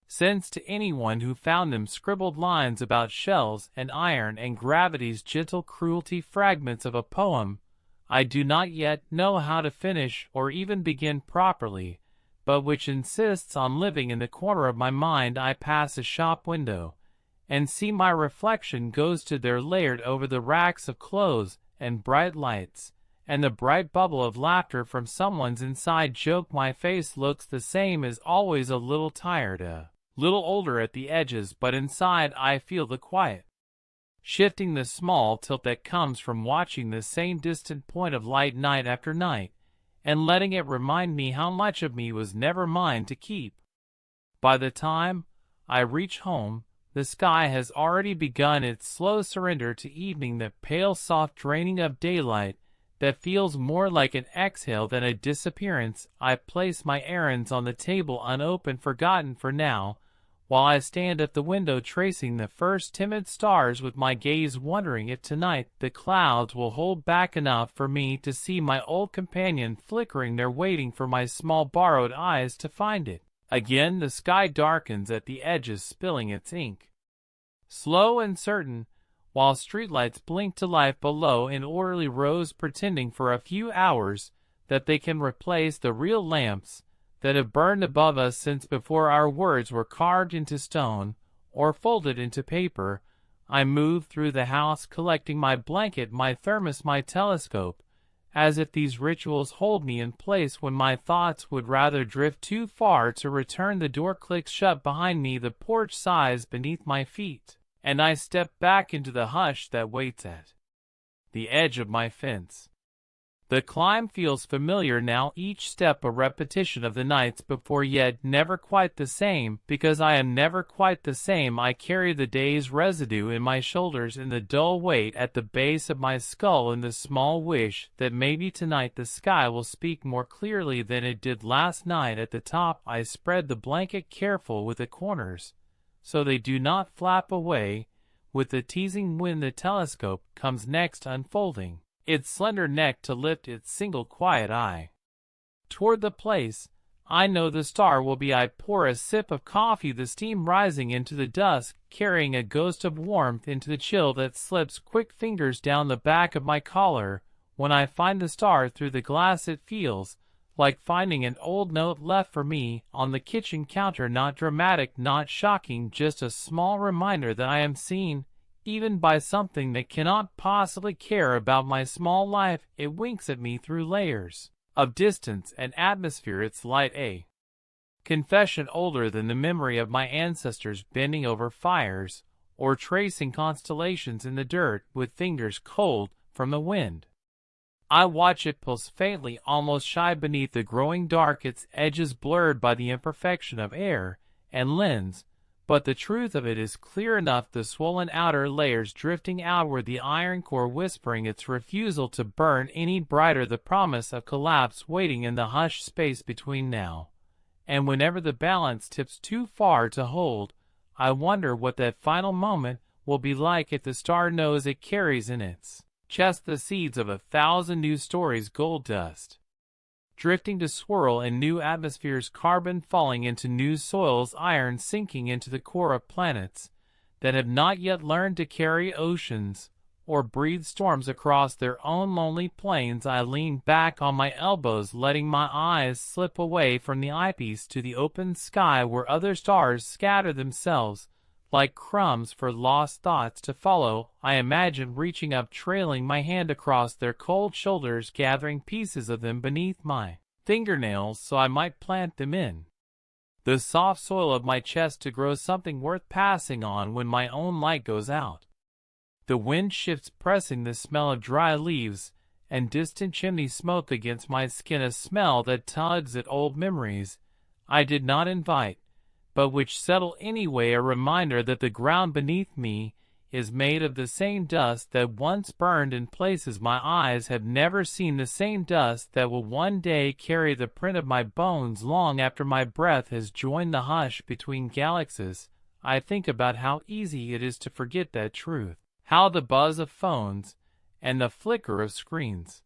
sense to anyone who found them, scribbled lines about shells and iron and gravity's gentle cruelty, fragments of a poem I do not yet know how to finish or even begin properly, but which insists on living in the corner of my mind. I pass a shop window, and see my reflection goes to there layered over the racks of clothes and bright lights, and the bright bubble of laughter from someone's inside joke. My face looks the same as always, a little tired, a little older at the edges, but inside I feel the quiet, shifting the small tilt that comes from watching the same distant point of light night after night, and letting it remind me how much of me was never mine to keep. By the time I reach home, the sky has already begun its slow surrender to evening, the pale soft draining of daylight that feels more like an exhale than a disappearance. I place my errands on the table unopened, forgotten for now, while I stand at the window tracing the first timid stars with my gaze, wondering if tonight the clouds will hold back enough for me to see my old companion flickering there, waiting for my small borrowed eyes to find it. Again the sky darkens at the edges, spilling its ink, slow and certain, while streetlights blink to life below in orderly rows, pretending for a few hours that they can replace the real lamps that have burned above us since before our words were carved into stone or folded into paper. I move through the house, collecting my blanket, my thermos, my telescope, as if these rituals hold me in place when my thoughts would rather drift too far to return. The door clicks shut behind me, the porch sighs beneath my feet, and I step back into the hush that waits at the edge of my fence. The climb feels familiar now, each step a repetition of the nights before, yet never quite the same, because I am never quite the same. I carry the day's residue in my shoulders, in the dull weight at the base of my skull, in the small wish that maybe tonight the sky will speak more clearly than it did last night. At the top I spread the blanket, careful with the corners, so they do not flap away with the teasing wind. The telescope comes next, unfolding its slender neck to lift its single quiet eye toward the place I know the star will be. I pour a sip of coffee, the steam rising into the dusk, carrying a ghost of warmth into the chill that slips quick fingers down the back of my collar. When I find the star through the glass, it feels like finding an old note left for me on the kitchen counter, not dramatic, not shocking, just a small reminder that I am seen, even by something that cannot possibly care about my small life. It winks at me through layers of distance and atmosphere, its light a confession older than the memory of my ancestors bending over fires or tracing constellations in the dirt with fingers cold from the wind. I watch it pulse faintly, almost shy beneath the growing dark, its edges blurred by the imperfection of air and lens, but the truth of it is clear enough, the swollen outer layers drifting outward, the iron core whispering its refusal to burn any brighter, the promise of collapse waiting in the hushed space between now and whenever the balance tips too far to hold. I wonder what that final moment will be like, if the star knows it carries in its chest the seeds of 1,000 new stories, gold dust drifting to swirl in new atmospheres, carbon falling into new soils, iron sinking into the core of planets that have not yet learned to carry oceans or breathe storms across their own lonely plains. I lean back on my elbows, letting my eyes slip away from the eyepiece to the open sky, where other stars scatter themselves like crumbs for lost thoughts to follow. I imagine reaching up, trailing my hand across their cold shoulders, gathering pieces of them beneath my fingernails so I might plant them in the soft soil of my chest to grow something worth passing on when my own light goes out. The wind shifts, pressing the smell of dry leaves and distant chimney smoke against my skin, a smell that tugs at old memories I did not invite, but which settle anyway, a reminder that the ground beneath me is made of the same dust that once burned in places my eyes have never seen, the same dust that will one day carry the print of my bones long after my breath has joined the hush between galaxies. I think about how easy it is to forget that truth, how the buzz of phones and the flicker of screens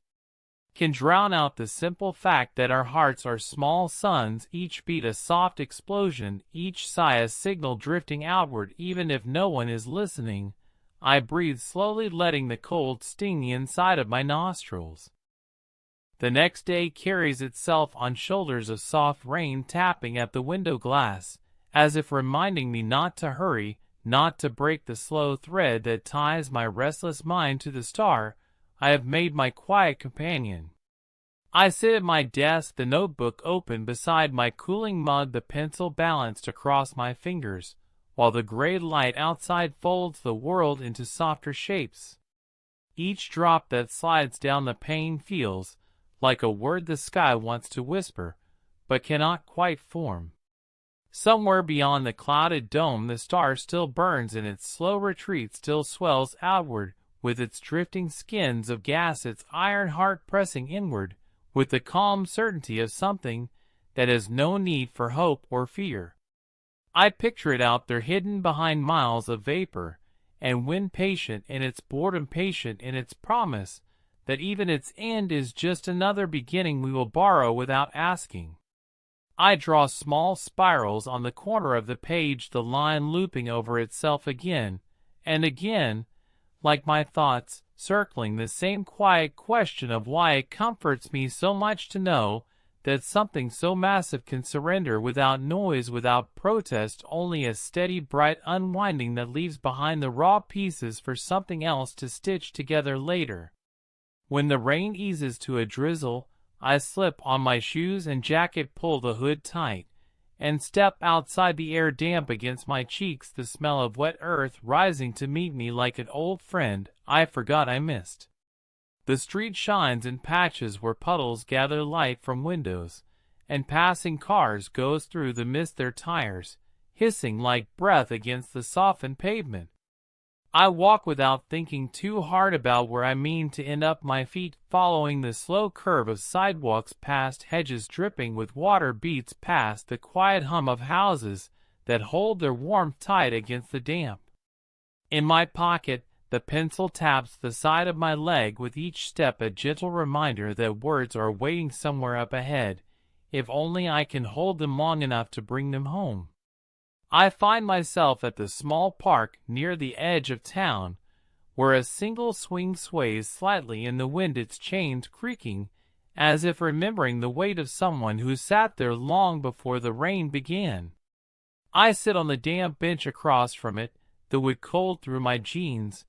can drown out the simple fact that our hearts are small suns, each beat a soft explosion, each sigh a signal drifting outward, even if no one is listening. I breathe slowly, letting the cold sting the inside of my nostrils. The next day carries itself on shoulders of soft rain tapping at the window glass, as if reminding me not to hurry, not to break the slow thread that ties my restless mind to the star I have made my quiet companion. I sit at my desk, the notebook open beside my cooling mug, the pencil balanced across my fingers, while the gray light outside folds the world into softer shapes. Each drop that slides down the pane feels like a word the sky wants to whisper, but cannot quite form. Somewhere beyond the clouded dome the star still burns, and its slow retreat still swells outward, with its drifting skins of gas, its iron heart pressing inward, with the calm certainty of something that has no need for hope or fear. I picture it out there hidden behind miles of vapor and wind, patient in its boredom, patient in its promise that even its end is just another beginning we will borrow without asking. I draw small spirals on the corner of the page, the line looping over itself again and again, like my thoughts, circling the same quiet question of why it comforts me so much to know that something so massive can surrender without noise, without protest, only a steady, bright unwinding that leaves behind the raw pieces for something else to stitch together later. When the rain eases to a drizzle, I slip on my shoes and jacket, pull the hood tight, and step outside, the air damp against my cheeks, the smell of wet earth rising to meet me like an old friend I forgot I missed. The street shines in patches where puddles gather light from windows, and passing cars goes through the mist, their tires hissing like breath against the softened pavement. I walk without thinking too hard about where I mean to end up, my feet following the slow curve of sidewalks, past hedges dripping with water, beats past the quiet hum of houses that hold their warmth tight against the damp. In my pocket, the pencil taps the side of my leg with each step, a gentle reminder that words are waiting somewhere up ahead, if only I can hold them long enough to bring them home. I find myself at the small park near the edge of town, where a single swing sways slightly in the wind, its chains creaking, as if remembering the weight of someone who sat there long before the rain began. I sit on the damp bench across from it, the wood cold through my jeans,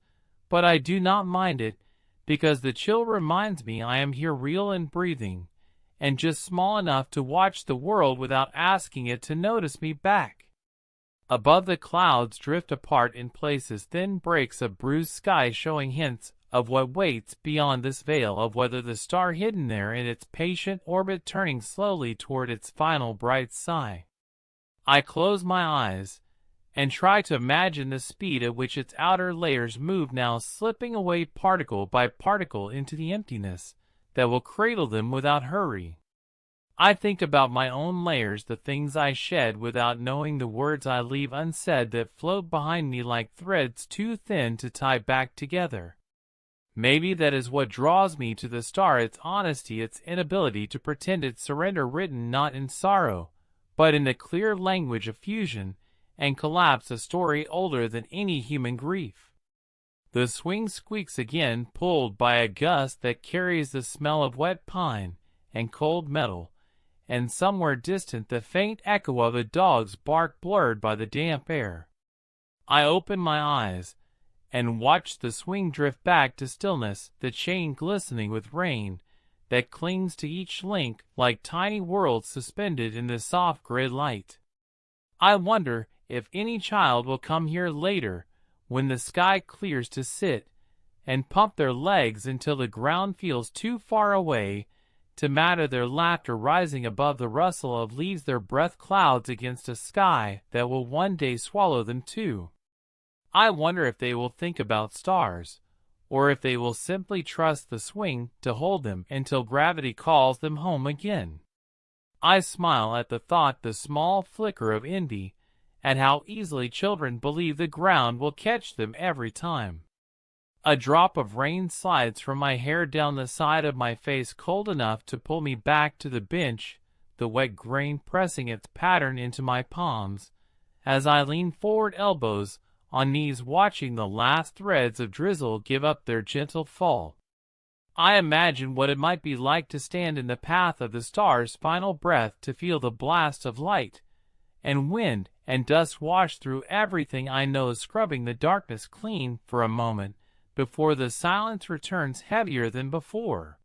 but I do not mind it, because the chill reminds me I am here, real and breathing, and just small enough to watch the world without asking it to notice me back. Above, the clouds drift apart in places, thin breaks of bruised sky showing hints of what waits beyond this veil of weather, the star hidden there in its patient orbit, turning slowly toward its final bright sigh. I close my eyes and try to imagine the speed at which its outer layers move now, slipping away particle by particle into the emptiness that will cradle them without hurry. I think about my own layers, the things I shed without knowing, the words I leave unsaid that float behind me like threads too thin to tie back together. Maybe that is what draws me to the star, its honesty, its inability to pretend, its surrender, written not in sorrow, but in the clear language of fusion and collapse, a story older than any human grief. The swing squeaks again, pulled by a gust that carries the smell of wet pine and cold metal, and somewhere distant the faint echo of a dog's bark blurred by the damp air. I open my eyes and watch the swing drift back to stillness, the chain glistening with rain that clings to each link like tiny worlds suspended in the soft gray light. I wonder if any child will come here later, when the sky clears, to sit and pump their legs until the ground feels too far away to matter, their laughter rising above the rustle of leaves, their breath clouds against a sky that will one day swallow them too. I wonder if they will think about stars, or if they will simply trust the swing to hold them until gravity calls them home again. I smile at the thought, the small flicker of envy at how easily children believe the ground will catch them every time. A drop of rain slides from my hair down the side of my face, cold enough to pull me back to the bench, the wet grain pressing its pattern into my palms, as I lean forward, elbows on knees, watching the last threads of drizzle give up their gentle fall. I imagine what it might be like to stand in the path of the star's final breath, to feel the blast of light and wind and dust wash through everything I know, scrubbing the darkness clean for a moment before the silence returns heavier than before.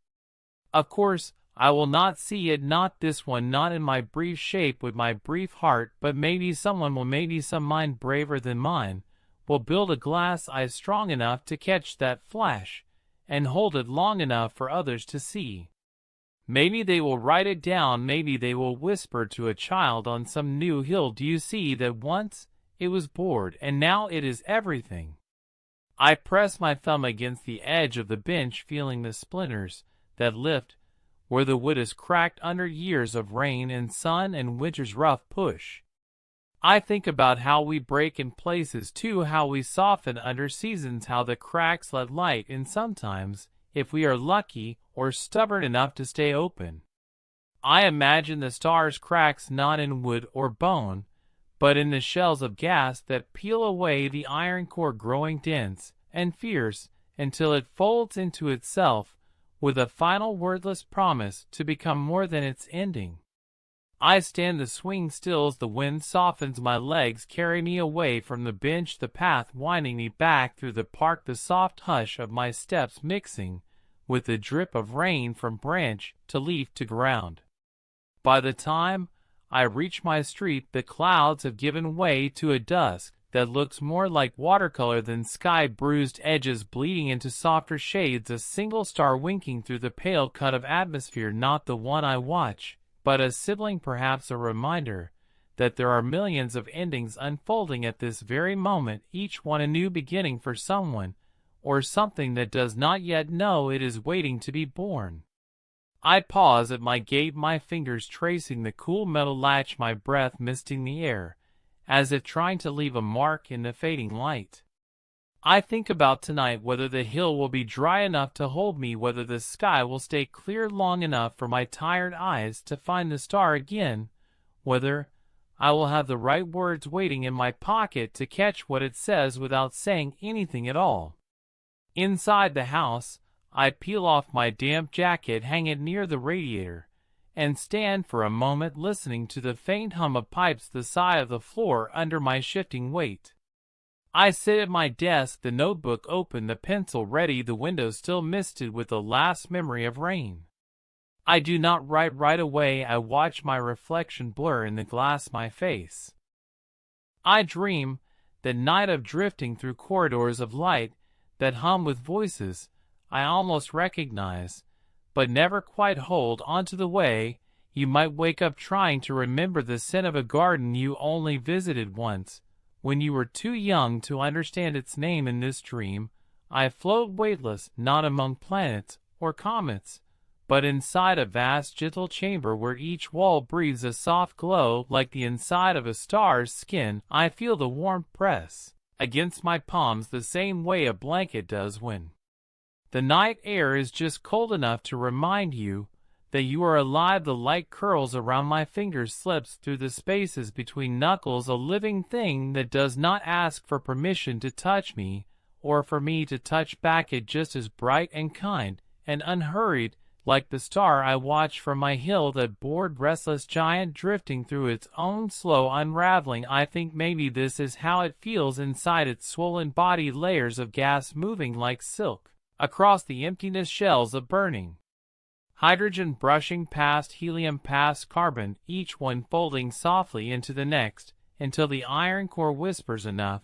Of course, I will not see it, not this one, not in my brief shape with my brief heart, but maybe someone will, maybe some mind braver than mine, will build a glass eye strong enough to catch that flash and hold it long enough for others to see. Maybe they will write it down, maybe they will whisper to a child on some new hill, "Do you see that once it was board and now it is everything?" I press my thumb against the edge of the bench, feeling the splinters that lift where the wood is cracked under years of rain and sun and winter's rough push. I think about how we break in places too, how we soften under seasons, how the cracks let light in sometimes, if we are lucky or stubborn enough to stay open. I imagine the stars' cracks not in wood or bone, but in the shells of gas that peel away the iron core, growing dense and fierce until it folds into itself with a final wordless promise to become more than its ending. I stand the swing still as the wind softens my legs, carry me away from the bench, the path winding me back through the park, the soft hush of my steps mixing with the drip of rain from branch to leaf to ground. By the time I reach my street, the clouds have given way to a dusk that looks more like watercolor than sky, bruised edges bleeding into softer shades, a single star winking through the pale cut of atmosphere, not the one I watch, but a sibling, perhaps a reminder that there are millions of endings unfolding at this very moment, each one a new beginning for someone or something that does not yet know it is waiting to be born. I pause at my gate, my fingers tracing the cool metal latch, my breath misting the air, as if trying to leave a mark in the fading light. I think about tonight, whether the hill will be dry enough to hold me, whether the sky will stay clear long enough for my tired eyes to find the star again, whether I will have the right words waiting in my pocket to catch what it says without saying anything at all. Inside the house, I peel off my damp jacket, hang it near the radiator, and stand for a moment listening to the faint hum of pipes, the sigh of the floor under my shifting weight. I sit at my desk, the notebook open, the pencil ready, the window still misted with the last memory of rain. I do not write right away. I watch my reflection blur in the glass my face. I dream that night of drifting through corridors of light that hum with voices I almost recognize, but never quite hold onto, the way you might wake up trying to remember the scent of a garden you only visited once, when you were too young to understand its name. In this dream, I float weightless, not among planets or comets, but inside a vast gentle chamber where each wall breathes a soft glow like the inside of a star's skin. I feel the warmth press against my palms the same way a blanket does when the night air is just cold enough to remind you that you are alive. The light curls around my fingers, slips through the spaces between knuckles, a living thing that does not ask for permission to touch me or for me to touch back it, just as bright and kind and unhurried like the star I watch from my hill, that bored restless giant drifting through its own slow unraveling. I think maybe this is how it feels inside its swollen body, layers of gas moving like silk across the emptiness, shells of burning hydrogen brushing past helium, past carbon, each one folding softly into the next, until the iron core whispers enough,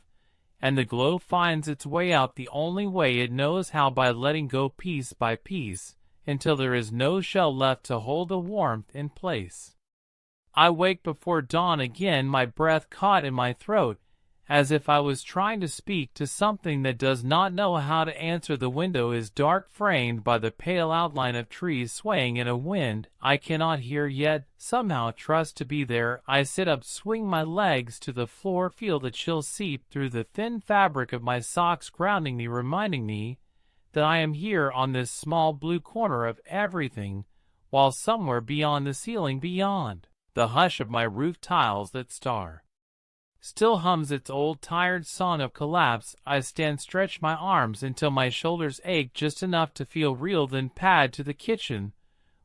and the glow finds its way out the only way it knows how, by letting go piece by piece, until there is no shell left to hold the warmth in place. I wake before dawn again, my breath caught in my throat, as if I was trying to speak to something that does not know how to answer. The window is dark, framed by the pale outline of trees swaying in a wind I cannot hear, yet somehow trust to be there. I sit up, swing my legs to the floor, feel the chill seep through the thin fabric of my socks, grounding me, reminding me that I am here on this small blue corner of everything, while somewhere beyond the ceiling, beyond the hush of my roof tiles that star still hums its old tired song of collapse. I stand, stretch my arms until my shoulders ache just enough to feel real, then pad to the kitchen,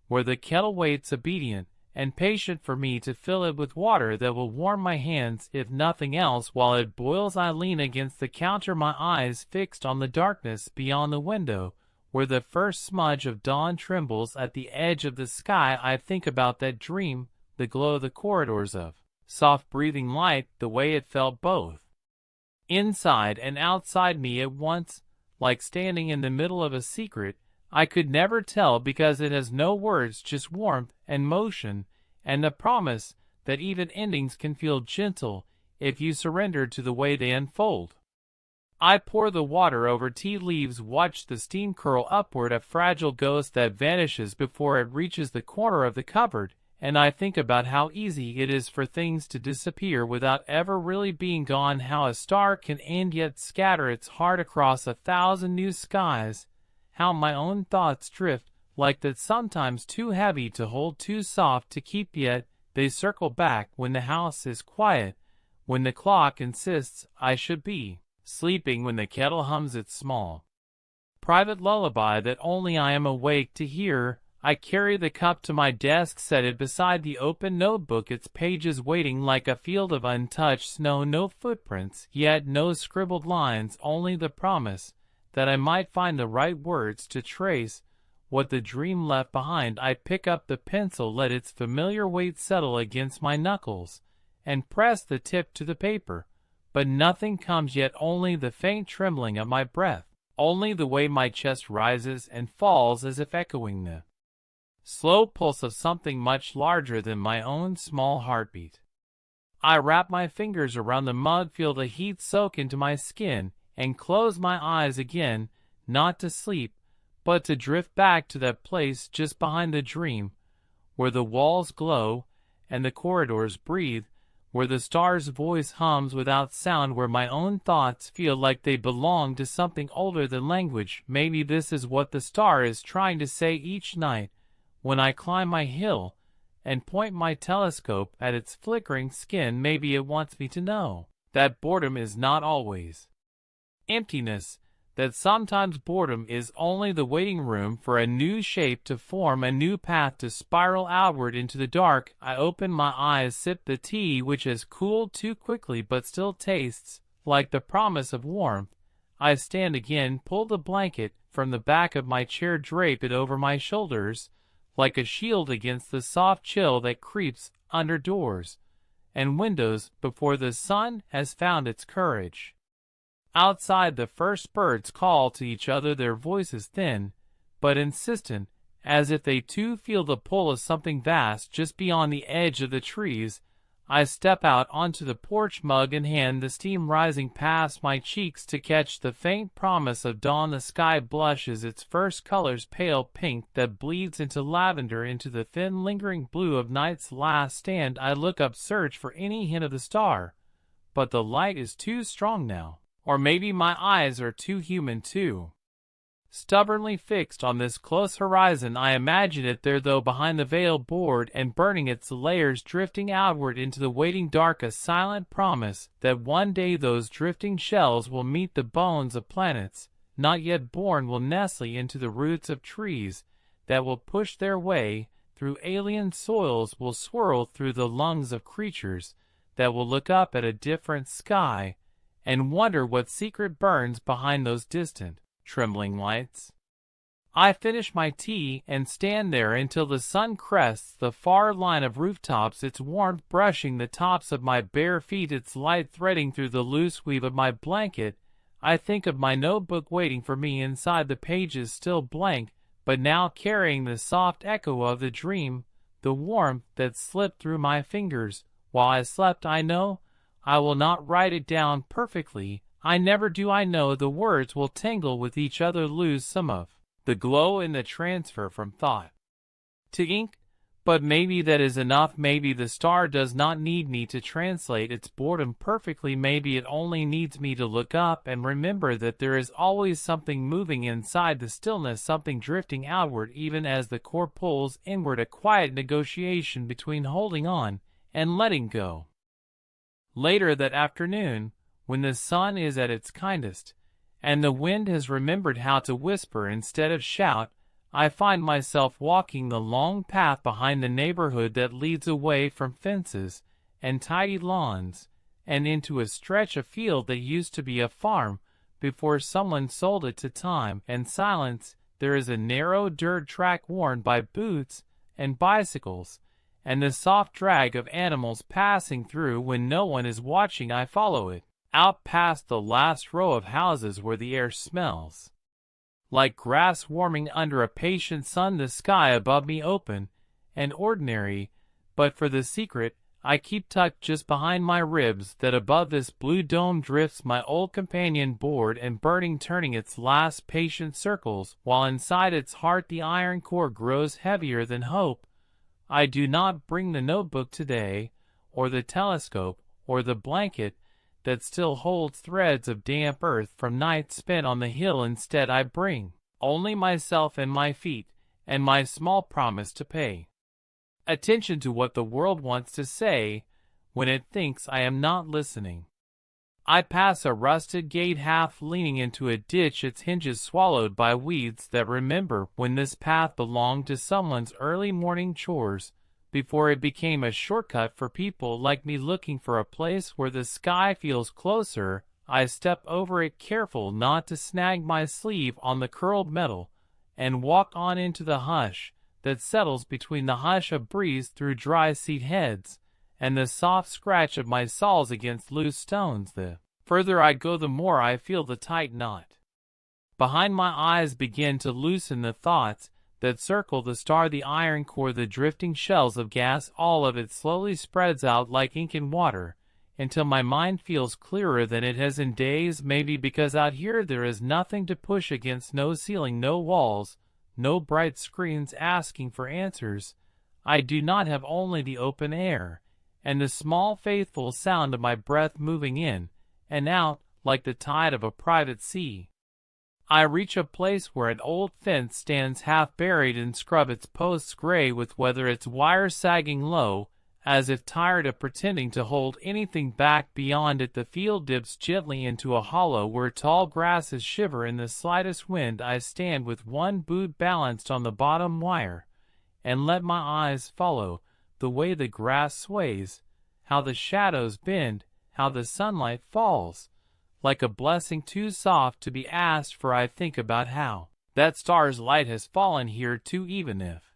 where the kettle waits obedient and patient for me to fill it with water that will warm my hands if nothing else. While it boils, I lean against the counter, my eyes fixed on the darkness beyond the window, where the first smudge of dawn trembles at the edge of the sky. I think about that dream, the glow of the corridors of soft breathing light, the way it felt both inside and outside me at once, like standing in the middle of a secret I could never tell because it has no words, just warmth and motion, and the promise that even endings can feel gentle if you surrender to the way they unfold. I pour the water over tea leaves, watch the steam curl upward, a fragile ghost that vanishes before it reaches the corner of the cupboard, and I think about how easy it is for things to disappear without ever really being gone, how a star can and yet scatter its heart across 1,000 new skies, how my own thoughts drift like that, sometimes too heavy to hold, too soft to keep, yet they circle back when the house is quiet, when the clock insists I should be sleeping, when the kettle hums its small private lullaby that only I am awake to hear. I carry the cup to my desk, set it beside the open notebook, its pages waiting like a field of untouched snow, no footprints, yet no scribbled lines, only the promise that I might find the right words to trace what the dream left behind. I pick up the pencil, let its familiar weight settle against my knuckles, and press the tip to the paper. But nothing comes yet, only the faint trembling of my breath, only the way my chest rises and falls as if echoing the slow pulse of something much larger than my own small heartbeat. I wrap my fingers around the mug, feel the heat soak into my skin, and close my eyes again, not to sleep, but to drift back to that place just behind the dream, where the walls glow and the corridors breathe, where the star's voice hums without sound, where my own thoughts feel like they belong to something older than language. Maybe this is what the star is trying to say each night when I climb my hill and point my telescope at its flickering skin. Maybe it wants me to know that boredom is not always emptiness, that sometimes boredom is only the waiting room for a new shape to form, a new path to spiral outward into the dark. I open my eyes, sip the tea, which has cooled too quickly but still tastes like the promise of warmth. I stand again, pull the blanket from the back of my chair, drape it over my shoulders like a shield against the soft chill that creeps under doors and windows before the sun has found its courage. Outside, the first birds call to each other, their voices thin but insistent, as if they too feel the pull of something vast just beyond the edge of the trees. I step out onto the porch, mug in hand, the steam rising past my cheeks to catch the faint promise of dawn. The sky blushes its first colors, pale pink that bleeds into lavender, into the thin lingering blue of night's last stand. I look up, search for any hint of the star, but the light is too strong now. Or maybe my eyes are too human, too stubbornly fixed on this close horizon. I imagine it there, though, behind the veil, bored and burning its layers, drifting outward into the waiting dark, a silent promise that one day those drifting shells will meet the bones of planets not yet born, will nestle into the roots of trees that will push their way through alien soils, will swirl through the lungs of creatures that will look up at a different sky and wonder what secret burns behind those distant, trembling lights. I finish my tea and stand there until the sun crests the far line of rooftops, its warmth brushing the tops of my bare feet, its light threading through the loose weave of my blanket. I think of my notebook waiting for me inside, the pages still blank, but now carrying the soft echo of the dream, the warmth that slipped through my fingers while I slept. I know I will not write it down perfectly. I never do. I know the words will tangle with each other, lose some of the glow in the transfer from thought to ink. But maybe that is enough. Maybe the star does not need me to translate its boredom perfectly. Maybe it only needs me to look up and remember that there is always something moving inside the stillness, something drifting outward even as the core pulls inward, a quiet negotiation between holding on and letting go. Later that afternoon, when the sun is at its kindest, and the wind has remembered how to whisper instead of shout, I find myself walking the long path behind the neighborhood that leads away from fences and tidy lawns, and into a stretch of field that used to be a farm before someone sold it to time and silence. There is a narrow dirt track worn by boots and bicycles, and the soft drag of animals passing through when no one is watching. I follow it, out past the last row of houses where the air smells like grass warming under a patient sun. The sky above me open and ordinary, but for the secret I keep tucked just behind my ribs, that above this blue dome drifts my old companion, bored and burning, turning its last patient circles, while inside its heart the iron core grows heavier than hope. I do not bring the notebook today, or the telescope, or the blanket that still holds threads of damp earth from nights spent on the hill. Instead, I bring only myself and my feet, and my small promise to pay attention to what the world wants to say when it thinks I am not listening. I pass a rusted gate half leaning into a ditch, its hinges swallowed by weeds that remember when this path belonged to someone's early morning chores, before it became a shortcut for people like me looking for a place where the sky feels closer. I step over it, careful not to snag my sleeve on the curled metal, and walk on into the hush that settles between the hush of breeze through dry seat heads and the soft scratch of my soles against loose stones. The further I go, the more I feel the tight knot behind my eyes begin to loosen. The thoughts that circle the star, the iron core, the drifting shells of gas, all of it slowly spreads out like ink in water, until my mind feels clearer than it has in days. Maybe because out here there is nothing to push against, no ceiling, no walls, no bright screens asking for answers. I do not have only the open air, and the small faithful sound of my breath moving in and out like the tide of a private sea. I reach a place where an old fence stands half buried in scrub, its posts gray with weather, its wires sagging low, as if tired of pretending to hold anything back. Beyond it the field dips gently into a hollow where tall grasses shiver in the slightest wind. I stand with one boot balanced on the bottom wire, and let my eyes follow the way the grass sways, how the shadows bend, how the sunlight falls like a blessing too soft to be asked for. I think about how that star's light has fallen here too, even if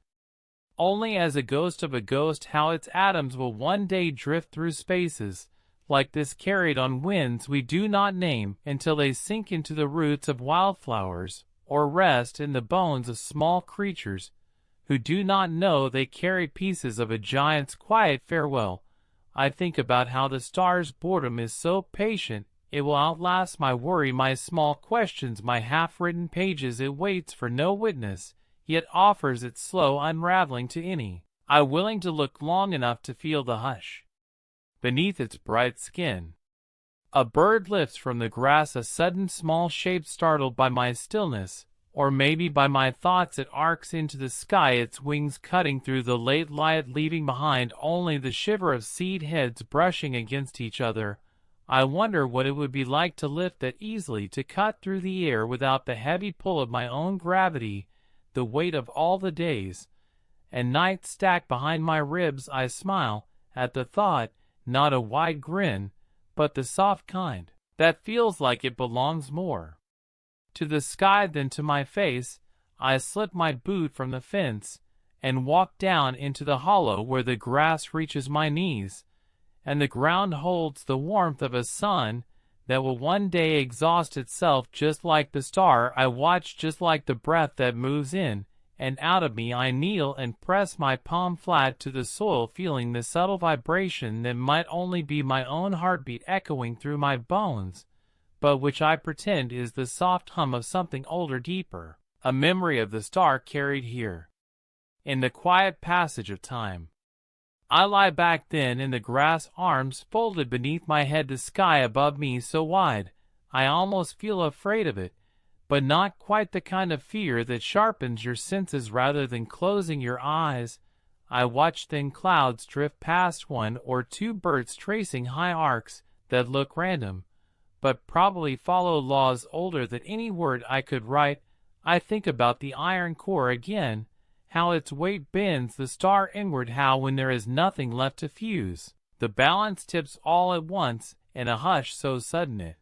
only as a ghost of a ghost, how its atoms will one day drift through spaces like this, carried on winds we do not name, until they sink into the roots of wildflowers or rest in the bones of small creatures who do not know they carry pieces of a giant's quiet farewell. I think about how the star's boredom is so patient it will outlast my worry, my small questions, my half-written pages. It waits for no witness, yet offers its slow unraveling to any eye willing to look long enough to feel the hush beneath its bright skin. A bird lifts from the grass, a sudden small shape, startled by my stillness, or maybe by my thoughts. It arcs into the sky, its wings cutting through the late light, leaving behind only the shiver of seed heads brushing against each other. I wonder what it would be like to lift that easily, to cut through the air without the heavy pull of my own gravity, the weight of all the days and nights stacked behind my ribs. I smile at the thought, not a wide grin, but the soft kind that feels like it belongs more to the sky than to my face. I slip my boot from the fence and walk down into the hollow where the grass reaches my knees, and the ground holds the warmth of a sun that will one day exhaust itself, just like the star I watch, just like the breath that moves in and out of me. I kneel and press my palm flat to the soil, feeling the subtle vibration that might only be my own heartbeat echoing through my bones, but which I pretend is the soft hum of something older, deeper, a memory of the star carried here in the quiet passage of time. I lie back then in the grass, arms folded beneath my head, the sky above me so wide I almost feel afraid of it, but not quite the kind of fear that sharpens your senses rather than closing your eyes. I watch thin clouds drift past, one or two birds tracing high arcs that look random, but probably follow laws older than any word I could write. I think about the iron core again, how its weight bends the star inward, how when there is nothing left to fuse, the balance tips all at once, in a hush so sudden it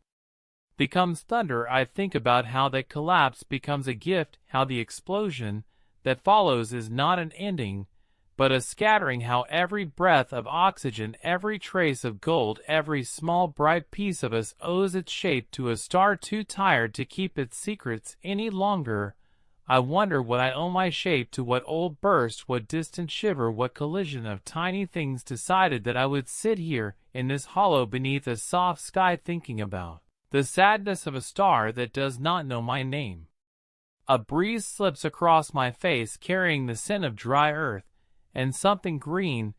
becomes thunder. I think about how that collapse becomes a gift, how the explosion that follows is not an ending, but a scattering, how every breath of oxygen, every trace of gold, every small bright piece of us owes its shape to a star too tired to keep its secrets any longer. I wonder what I owe my shape to, what old burst, what distant shiver, what collision of tiny things decided that I would sit here in this hollow beneath a soft sky, thinking about the sadness of a star that does not know my name. A breeze slips across my face, carrying the scent of dry earth and something green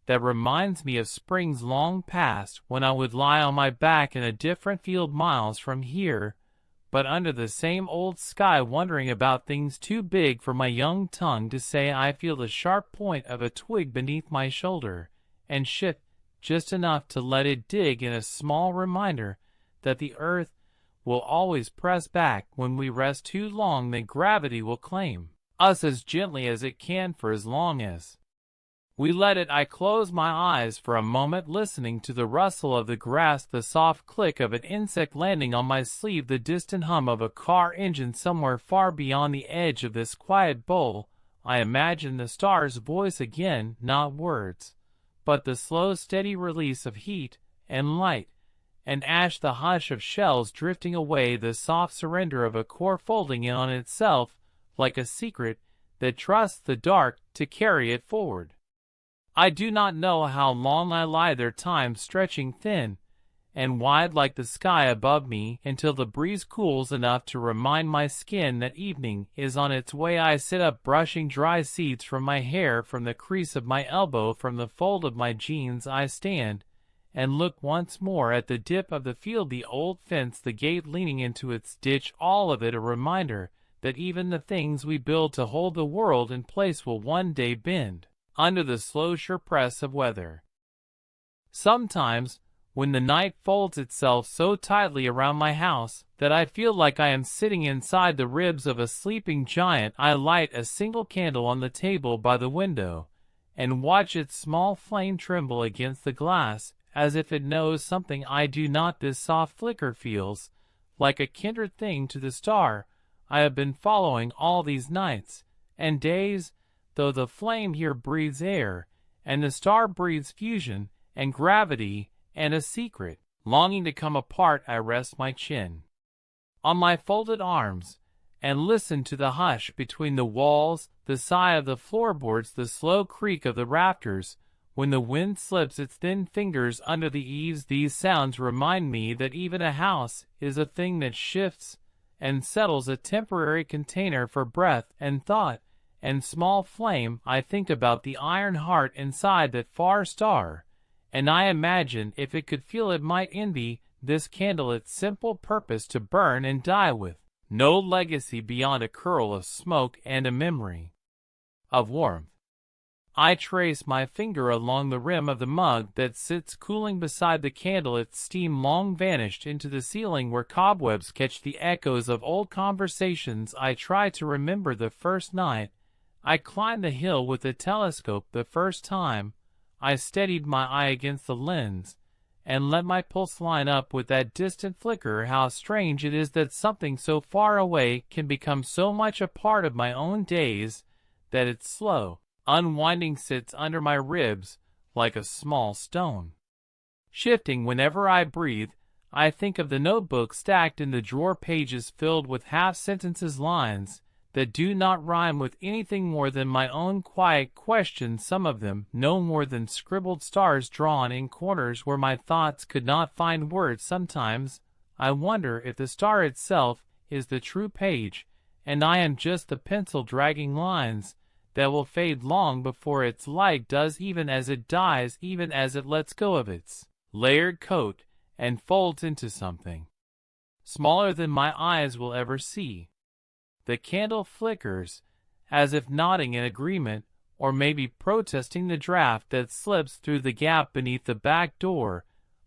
that reminds me of springs long past, when I would lie on my back in a different field miles from here, but under the same old sky, wondering about things too big for my young tongue to say. I feel the sharp point of a twig beneath my shoulder, and shift just enough to let it dig in, a small reminder that the earth will always press back when we rest too long, that gravity will claim us as gently as it can for as long as we let it. I close my eyes for a moment, listening to the rustle of the grass, the soft click of an insect landing on my sleeve, the distant hum of a car engine somewhere far beyond the edge of this quiet bowl. I imagine the star's voice again, not words, but the slow, steady release of heat and light and ash, the hush of shells drifting away, the soft surrender of a core folding in on itself like a secret that trusts the dark to carry it forward. I do not know how long I lie there, time stretching thin and wide like the sky above me, until the breeze cools enough to remind my skin that evening is on its way. I sit up, brushing dry seeds from my hair, from the crease of my elbow, from the fold of my jeans. I stand and look once more at the dip of the field, the old fence, the gate leaning into its ditch, all of it a reminder that even the things we build to hold the world in place will one day bend under the slow, sure press of weather. Sometimes, when the night folds itself so tightly around my house that I feel like I am sitting inside the ribs of a sleeping giant, I light a single candle on the table by the window and watch its small flame tremble against the glass, as if it knows something I do not. This soft flicker feels like a kindred thing to the star I have been following all these nights and days, though the flame here breathes air, and the star breathes fusion and gravity and a secret longing to come apart. I rest my chin on my folded arms and listen to the hush between the walls, the sigh of the floorboards, the slow creak of the rafters when the wind slips its thin fingers under the eaves. These sounds remind me that even a house is a thing that shifts and settles, a temporary container for breath and thought and small flame. I think about the iron heart inside that far star, and I imagine if it could feel it might envy this candle its simple purpose to burn and die with no legacy beyond a curl of smoke and a memory of warmth. I trace my finger along the rim of the mug that sits cooling beside the candle, its steam long vanished into the ceiling where cobwebs catch the echoes of old conversations. I try to remember the first night I climbed the hill with the telescope, the first time I steadied my eye against the lens and let my pulse line up with that distant flicker. How strange it is that something so far away can become so much a part of my own days, that its slow unwinding sits under my ribs like a small stone, shifting whenever I breathe. I think of the notebook stacked in the drawer, pages filled with half-sentences, lines that do not rhyme with anything more than my own quiet questions, some of them no more than scribbled stars drawn in corners where my thoughts could not find words. Sometimes I wonder if the star itself is the true page, and I am just the pencil dragging lines that will fade long before its light does, even as it dies, even as it lets go of its layered coat and folds into something smaller than my eyes will ever see. The candle flickers, as if nodding in agreement or maybe protesting the draft that slips through the gap beneath the back door,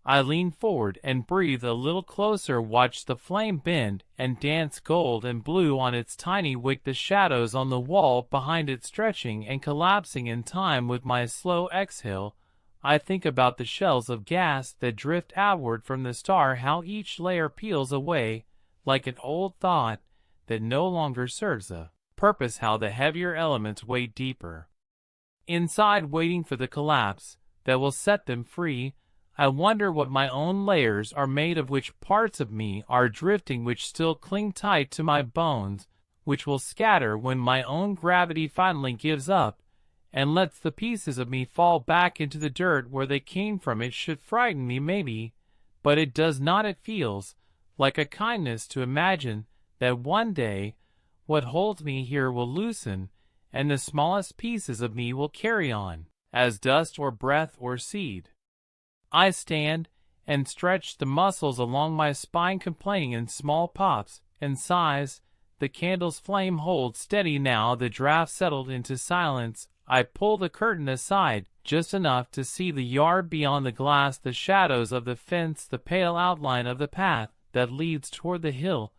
I lean forward and breathe a little closer, watch the flame bend and dance gold and blue on its tiny wick, the shadows on the wall behind it stretching and collapsing in time with my slow exhale. I think about the shells of gas that drift outward from the star, how each layer peels away like an old thought that no longer serves a purpose, how the heavier elements weigh deeper inside, waiting for the collapse that will set them free. I wonder what my own layers are made of, which parts of me are drifting, which still cling tight to my bones, which will scatter when my own gravity finally gives up and lets the pieces of me fall back into the dirt where they came from. It should frighten me maybe, but it does not. It feels like a kindness to imagine that one day what holds me here will loosen, and the smallest pieces of me will carry on, as dust or breath or seed. I stand and stretch the muscles along my spine, complaining in small pops and sighs. The candle's flame holds steady now, the draft settled into silence. I pull the curtain aside, just enough to see the yard beyond the glass, the shadows of the fence, the pale outline of the path that leads toward the hill,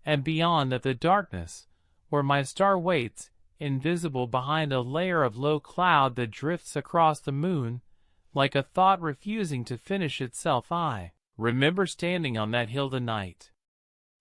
and beyond that the darkness, where my star waits, invisible behind a layer of low cloud that drifts across the moon, like a thought refusing to finish itself. I remember standing on that hill the night.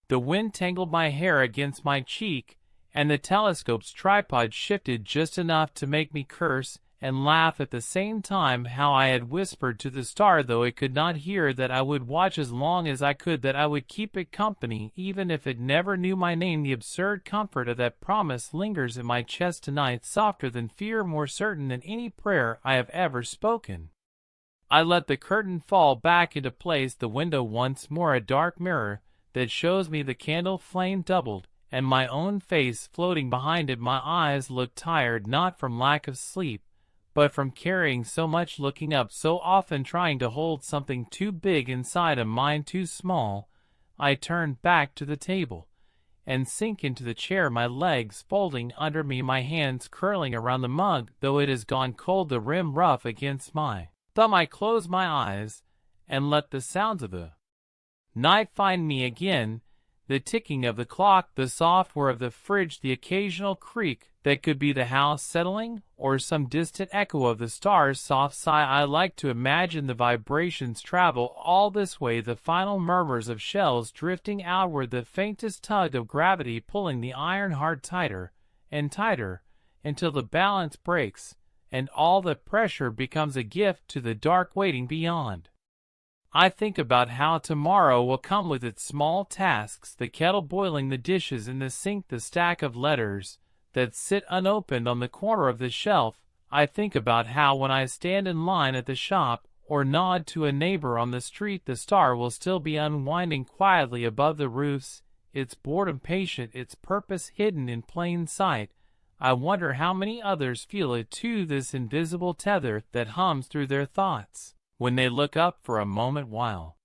The wind tangled my hair against my cheek, and the telescope's tripod shifted just enough to make me curse and laugh at the same time. How I had whispered to the star, though it could not hear, that I would watch as long as I could, that I would keep it company even if it never knew my name. The absurd comfort of that promise lingers in my chest tonight, softer than fear, more certain than any prayer I have ever spoken. I let the curtain fall back into place, the window once more a dark mirror that shows me the candle flame doubled and my own face floating behind it. My eyes look tired, not from lack of sleep, but from carrying so much, looking up so often, trying to hold something too big inside a mind too small. I turn back to the table and sink into the chair, my legs folding under me, my hands curling around the mug, though it has gone cold, the rim rough against my thumb. I close my eyes and let the sounds of the night find me again, the ticking of the clock, the soft whir of the fridge, the occasional creak that could be the house settling, or some distant echo of the stars' soft sigh. I like to imagine the vibrations travel all this way, the final murmurs of shells drifting outward, the faintest tug of gravity pulling the iron heart tighter and tighter until the balance breaks and all the pressure becomes a gift to the dark waiting beyond. I think about how tomorrow will come with its small tasks, the kettle boiling, the dishes in the sink, the stack of letters that sit unopened on the corner of the shelf. I think about how when I stand in line at the shop or nod to a neighbor on the street, the star will still be unwinding quietly above the roofs, its boredom patient, its purpose hidden in plain sight. I wonder how many others feel it too, this invisible tether that hums through their thoughts when they look up for a moment while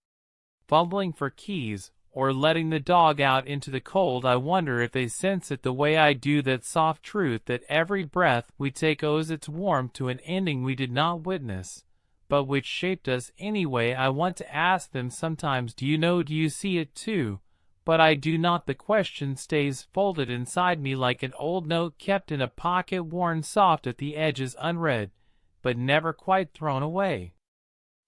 fumbling for keys or letting the dog out into the cold. I wonder if they sense it the way I do, that soft truth that every breath we take owes its warmth to an ending we did not witness, but which shaped us anyway. I want to ask them sometimes, do you know, do you see it too? But I do not. The question stays folded inside me like an old note kept in a pocket, worn soft at the edges, unread, but never quite thrown away.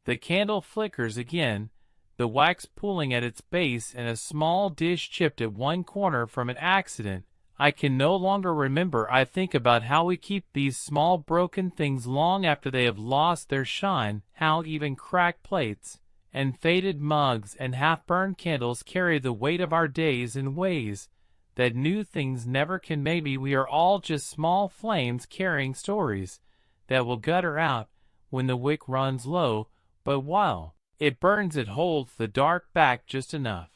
The candle flickers again, the wax pooling at its base, and a small dish chipped at one corner from an accident. I can no longer remember. I think about how we keep these small broken things long after they have lost their shine, how even cracked plates and faded mugs and half-burned candles carry the weight of our days in ways that new things never can. Maybe we are all just small flames carrying stories that will gutter out when the wick runs low, but while it burns, it holds the dark back just enough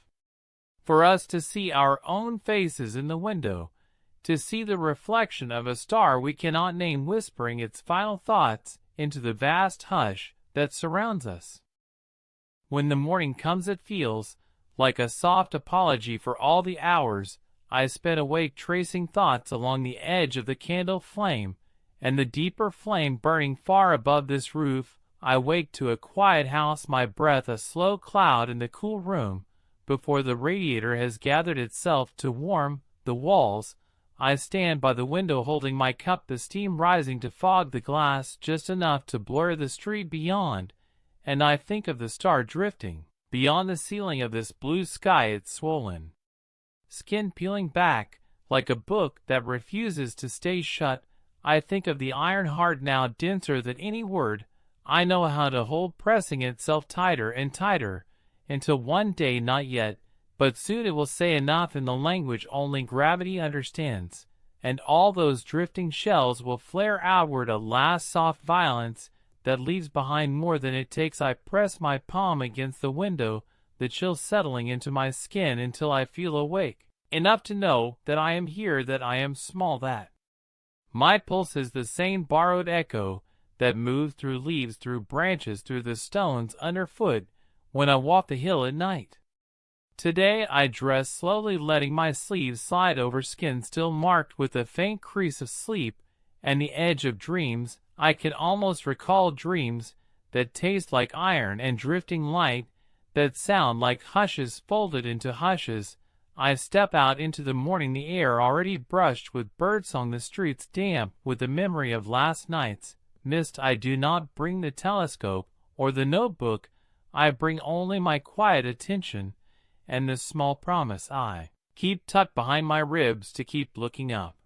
for us to see our own faces in the window, to see the reflection of a star we cannot name whispering its final thoughts into the vast hush that surrounds us. When the morning comes, it feels like a soft apology for all the hours I spent awake tracing thoughts along the edge of the candle flame, and the deeper flame burning far above this roof. I wake to a quiet house, my breath a slow cloud in the cool room. Before the radiator has gathered itself to warm the walls, I stand by the window holding my cup, the steam rising to fog the glass just enough to blur the street beyond, and I think of the star drifting beyond the ceiling of this blue sky, its swollen skin peeling back like a book that refuses to stay shut. I think of the iron heart, now denser than any word I know how to hold, pressing itself tighter and tighter, until one day, not yet, but soon, it will say enough in the language only gravity understands, and all those drifting shells will flare outward, a last soft violence that leaves behind more than it takes. I press my palm against the window, the chill settling into my skin until I feel awake enough to know that I am here, that I am small, that my pulse is the same borrowed echo that moves through leaves, through branches, through the stones underfoot when I walk the hill at night. Today I dress slowly, letting my sleeves slide over skin still marked with a faint crease of sleep and the edge of dreams. I can almost recall dreams that taste like iron and drifting light, that sound like hushes folded into hushes. I step out into the morning, the air already brushed with birdsong, the streets damp with the memory of last night's mist. I do not bring the telescope or the notebook, I bring only my quiet attention and the small promise I keep tucked behind my ribs to keep looking up.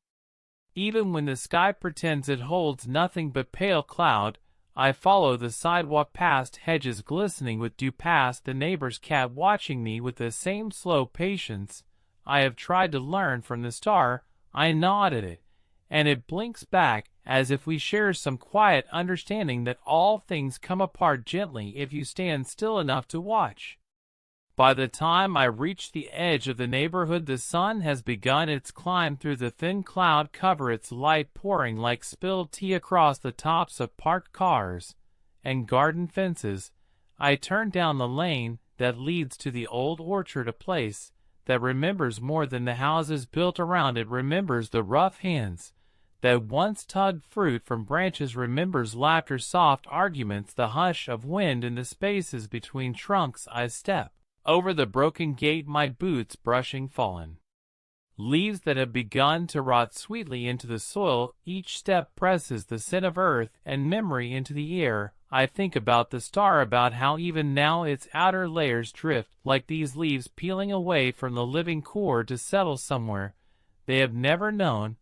Even when the sky pretends it holds nothing but pale cloud, I follow the sidewalk, past hedges glistening with dew, past the neighbor's cat watching me with the same slow patience I have tried to learn from the star. I nod at it, and it blinks back as if we share some quiet understanding that all things come apart gently if you stand still enough to watch. By the time I reach the edge of the neighborhood, the sun has begun its climb through the thin cloud cover, its light pouring like spilled tea across the tops of parked cars and garden fences. I turn down the lane that leads to the old orchard, a place that remembers more than the houses built around it, remembers the rough hands that once tugged fruit from branches, remembers laughter, soft arguments, the hush of wind in the spaces between trunks. I step over the broken gate, my boots brushing fallen leaves that have begun to rot sweetly into the soil. Each step presses the scent of earth and memory into the air. I think about the star, about how even now its outer layers drift like these leaves peeling away from the living core to settle somewhere they have never known.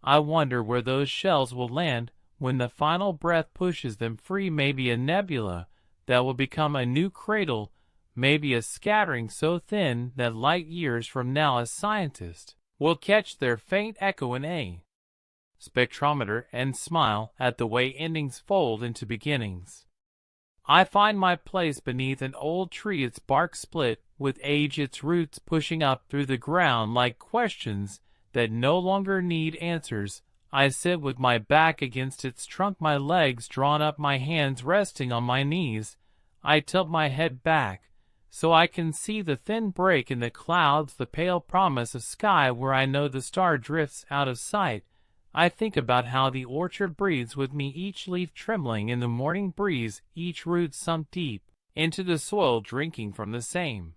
I wonder where those shells will land when the final breath pushes them free. Maybe a nebula that will become a new cradle, maybe a scattering so thin that light years from now a scientist will catch their faint echo in a spectrometer and smile at the way endings fold into beginnings. I find my place beneath an old tree, its bark split with age, its roots pushing up through the ground like questions that no longer need answers. I sit with my back against its trunk, my legs drawn up, my hands resting on my knees. I tilt my head back so I can see the thin break in the clouds, the pale promise of sky where I know the star drifts out of sight. I think about how the orchard breathes with me, each leaf trembling in the morning breeze, each root sunk deep into the soil, drinking from the same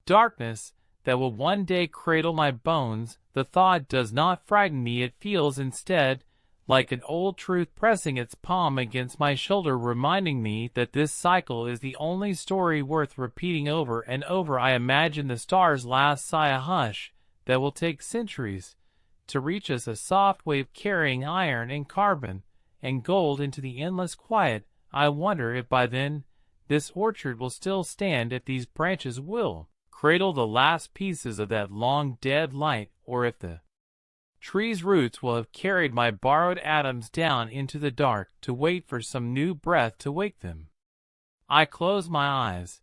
darkness that will one day cradle my bones. The thought does not frighten me, it feels instead like an old truth pressing its palm against my shoulder, reminding me that this cycle is the only story worth repeating over and over. I imagine the star's last sigh, a hush that will take centuries to reach us, a soft wave carrying iron and carbon and gold into the endless quiet. I wonder if by then this orchard will still stand, if these branches will cradle the last pieces of that long dead light, or if the tree's roots will have carried my borrowed atoms down into the dark to wait for some new breath to wake them. I close my eyes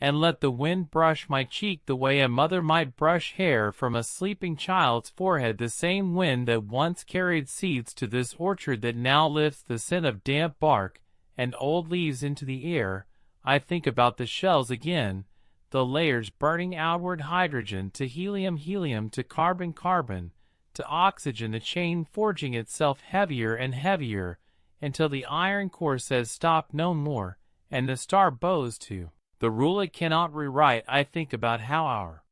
and let the wind brush my cheek the way a mother might brush hair from a sleeping child's forehead, the same wind that once carried seeds to this orchard that now lifts the scent of damp bark and old leaves into the air. I think about the shells again, the layers burning outward, hydrogen to helium, helium to carbon, carbon to oxygen, the chain forging itself heavier and heavier, until the iron core says stop no more, and the star bows to the rule it cannot rewrite. I think about how our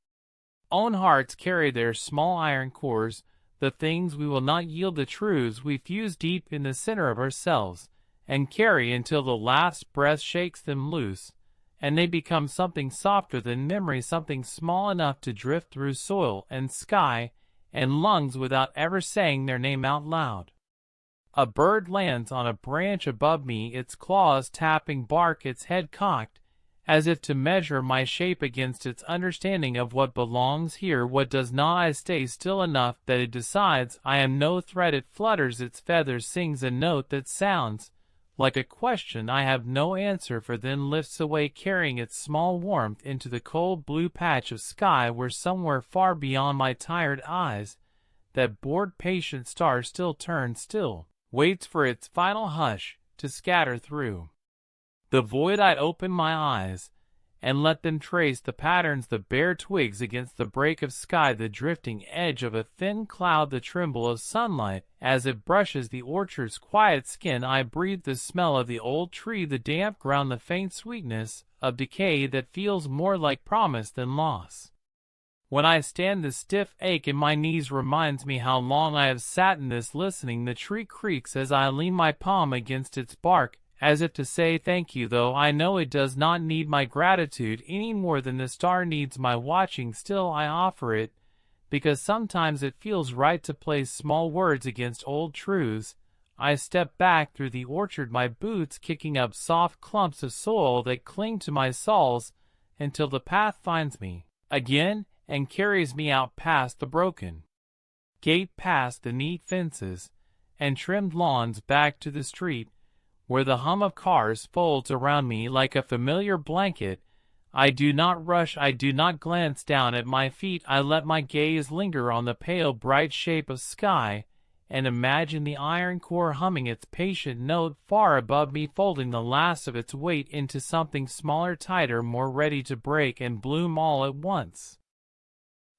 own hearts carry their small iron cores, the things we will not yield, the truths we fuse deep in the center of ourselves, and carry until the last breath shakes them loose, and they become something softer than memory, something small enough to drift through soil and sky and lungs without ever saying their name out loud. A bird lands on a branch above me, its claws tapping bark, its head cocked, as if to measure my shape against its understanding of what belongs here, what does not. I stay still enough that it decides I am no threat. It flutters its feathers, sings a note that sounds like a question I have no answer for, then lifts away, carrying its small warmth into the cold blue patch of sky where, somewhere far beyond my tired eyes, that bored patient star still turns, still waits for its final hush to scatter through the void. I'd open my eyes and let them trace the patterns, the bare twigs against the break of sky, the drifting edge of a thin cloud, the tremble of sunlight as it brushes the orchard's quiet skin. I breathe the smell of the old tree, the damp ground, the faint sweetness of decay that feels more like promise than loss. When I stand, the stiff ache in my knees reminds me how long I have sat in this, listening. The tree creaks as I lean my palm against its bark, as if to say thank you, though I know it does not need my gratitude any more than the star needs my watching. Still I offer it, because sometimes it feels right to place small words against old truths. I step back through the orchard, my boots kicking up soft clumps of soil that cling to my soles, until the path finds me again and carries me out past the broken gate, past the neat fences and trimmed lawns, back to the street, where the hum of cars folds around me like a familiar blanket. I do not rush, I do not glance down at my feet. I let my gaze linger on the pale bright shape of sky, and imagine the iron core humming its patient note far above me, folding the last of its weight into something smaller, tighter, more ready to break and bloom all at once.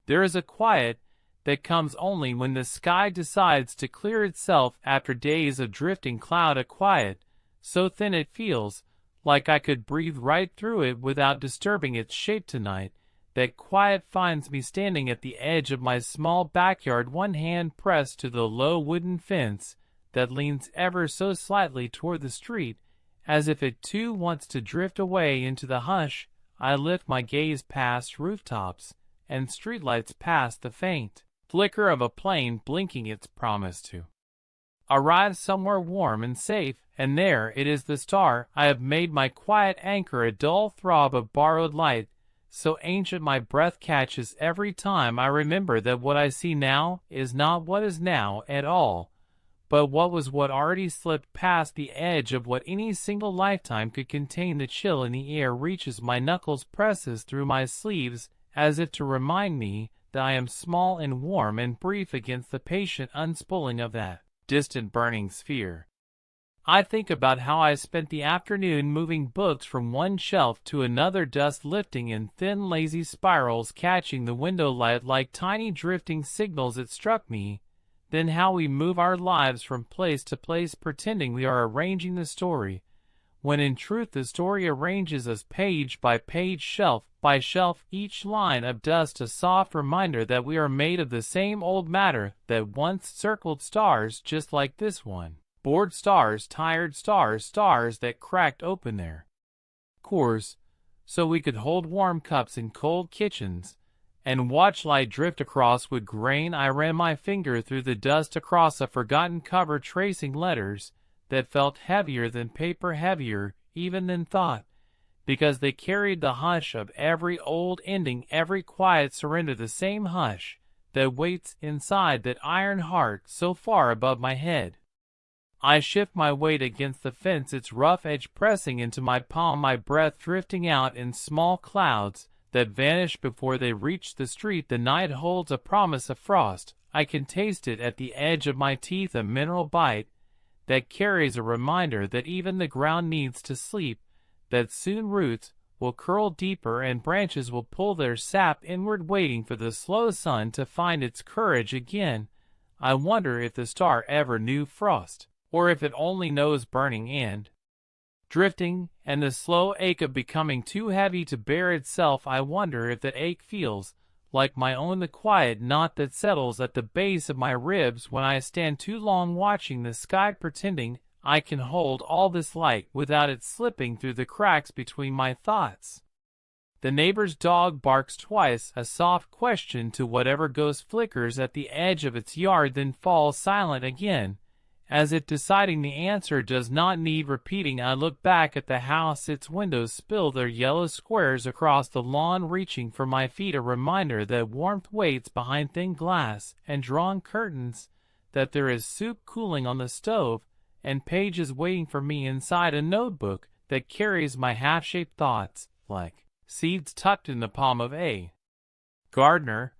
There is a quiet that comes only when the sky decides to clear itself after days of drifting cloud, a quiet so thin it feels like I could breathe right through it without disturbing its shape tonight. That quiet finds me standing at the edge of my small backyard, one hand pressed to the low wooden fence that leans ever so slightly toward the street, as if it too wants to drift away into the hush. I lift my gaze past rooftops and streetlights, past the faint flicker of a plane blinking its promise to arrive somewhere warm and safe, and there it is, the star I have made my quiet anchor, a dull throb of borrowed light, so ancient my breath catches every time I remember that what I see now is not what is now at all, but what was, what already slipped past the edge of what any single lifetime could contain. The chill in the air reaches my knuckles, presses through my sleeves, as if to remind me that I am small and warm and brief against the patient unspooling of that distant burning sphere. I think about how I spent the afternoon moving books from one shelf to another, dust lifting in thin lazy spirals, catching the window light like tiny drifting signals. It struck me then how we move our lives from place to place, pretending we are arranging the story, when in truth the story arranges us page by page, shelf by shelf, each line of dust a soft reminder that we are made of the same old matter that once circled stars just like this one. Bored stars, tired stars, stars that cracked open their cores so we could hold warm cups in cold kitchens and watch light drift across wood grain. I ran my finger through the dust across a forgotten cover, tracing letters that felt heavier than paper, heavier even than thought, because they carried the hush of every old ending, every quiet surrender, the same hush that waits inside that iron heart so far above my head. I shift my weight against the fence, its rough edge pressing into my palm, my breath drifting out in small clouds that vanish before they reach the street. The night holds a promise of frost. I can taste it at the edge of my teeth, a mineral bite that carries a reminder that even the ground needs to sleep, that soon roots will curl deeper and branches will pull their sap inward, waiting for the slow sun to find its courage again. I wonder if the star ever knew frost, or if it only knows burning and drifting, and the slow ache of becoming too heavy to bear itself. I wonder if that ache feels like my own, the quiet knot that settles at the base of my ribs when I stand too long watching the sky, pretending I can hold all this light without it slipping through the cracks between my thoughts. The neighbor's dog barks twice, a soft question to whatever ghost flickers at the edge of its yard, then falls silent again, as if deciding the answer does not need repeating. I look back at the house, its windows spill their yellow squares across the lawn, reaching for my feet, a reminder that warmth waits behind thin glass and drawn curtains, that there is soup cooling on the stove, and pages waiting for me inside a notebook that carries my half-shaped thoughts, like seeds tucked in the palm of a gardener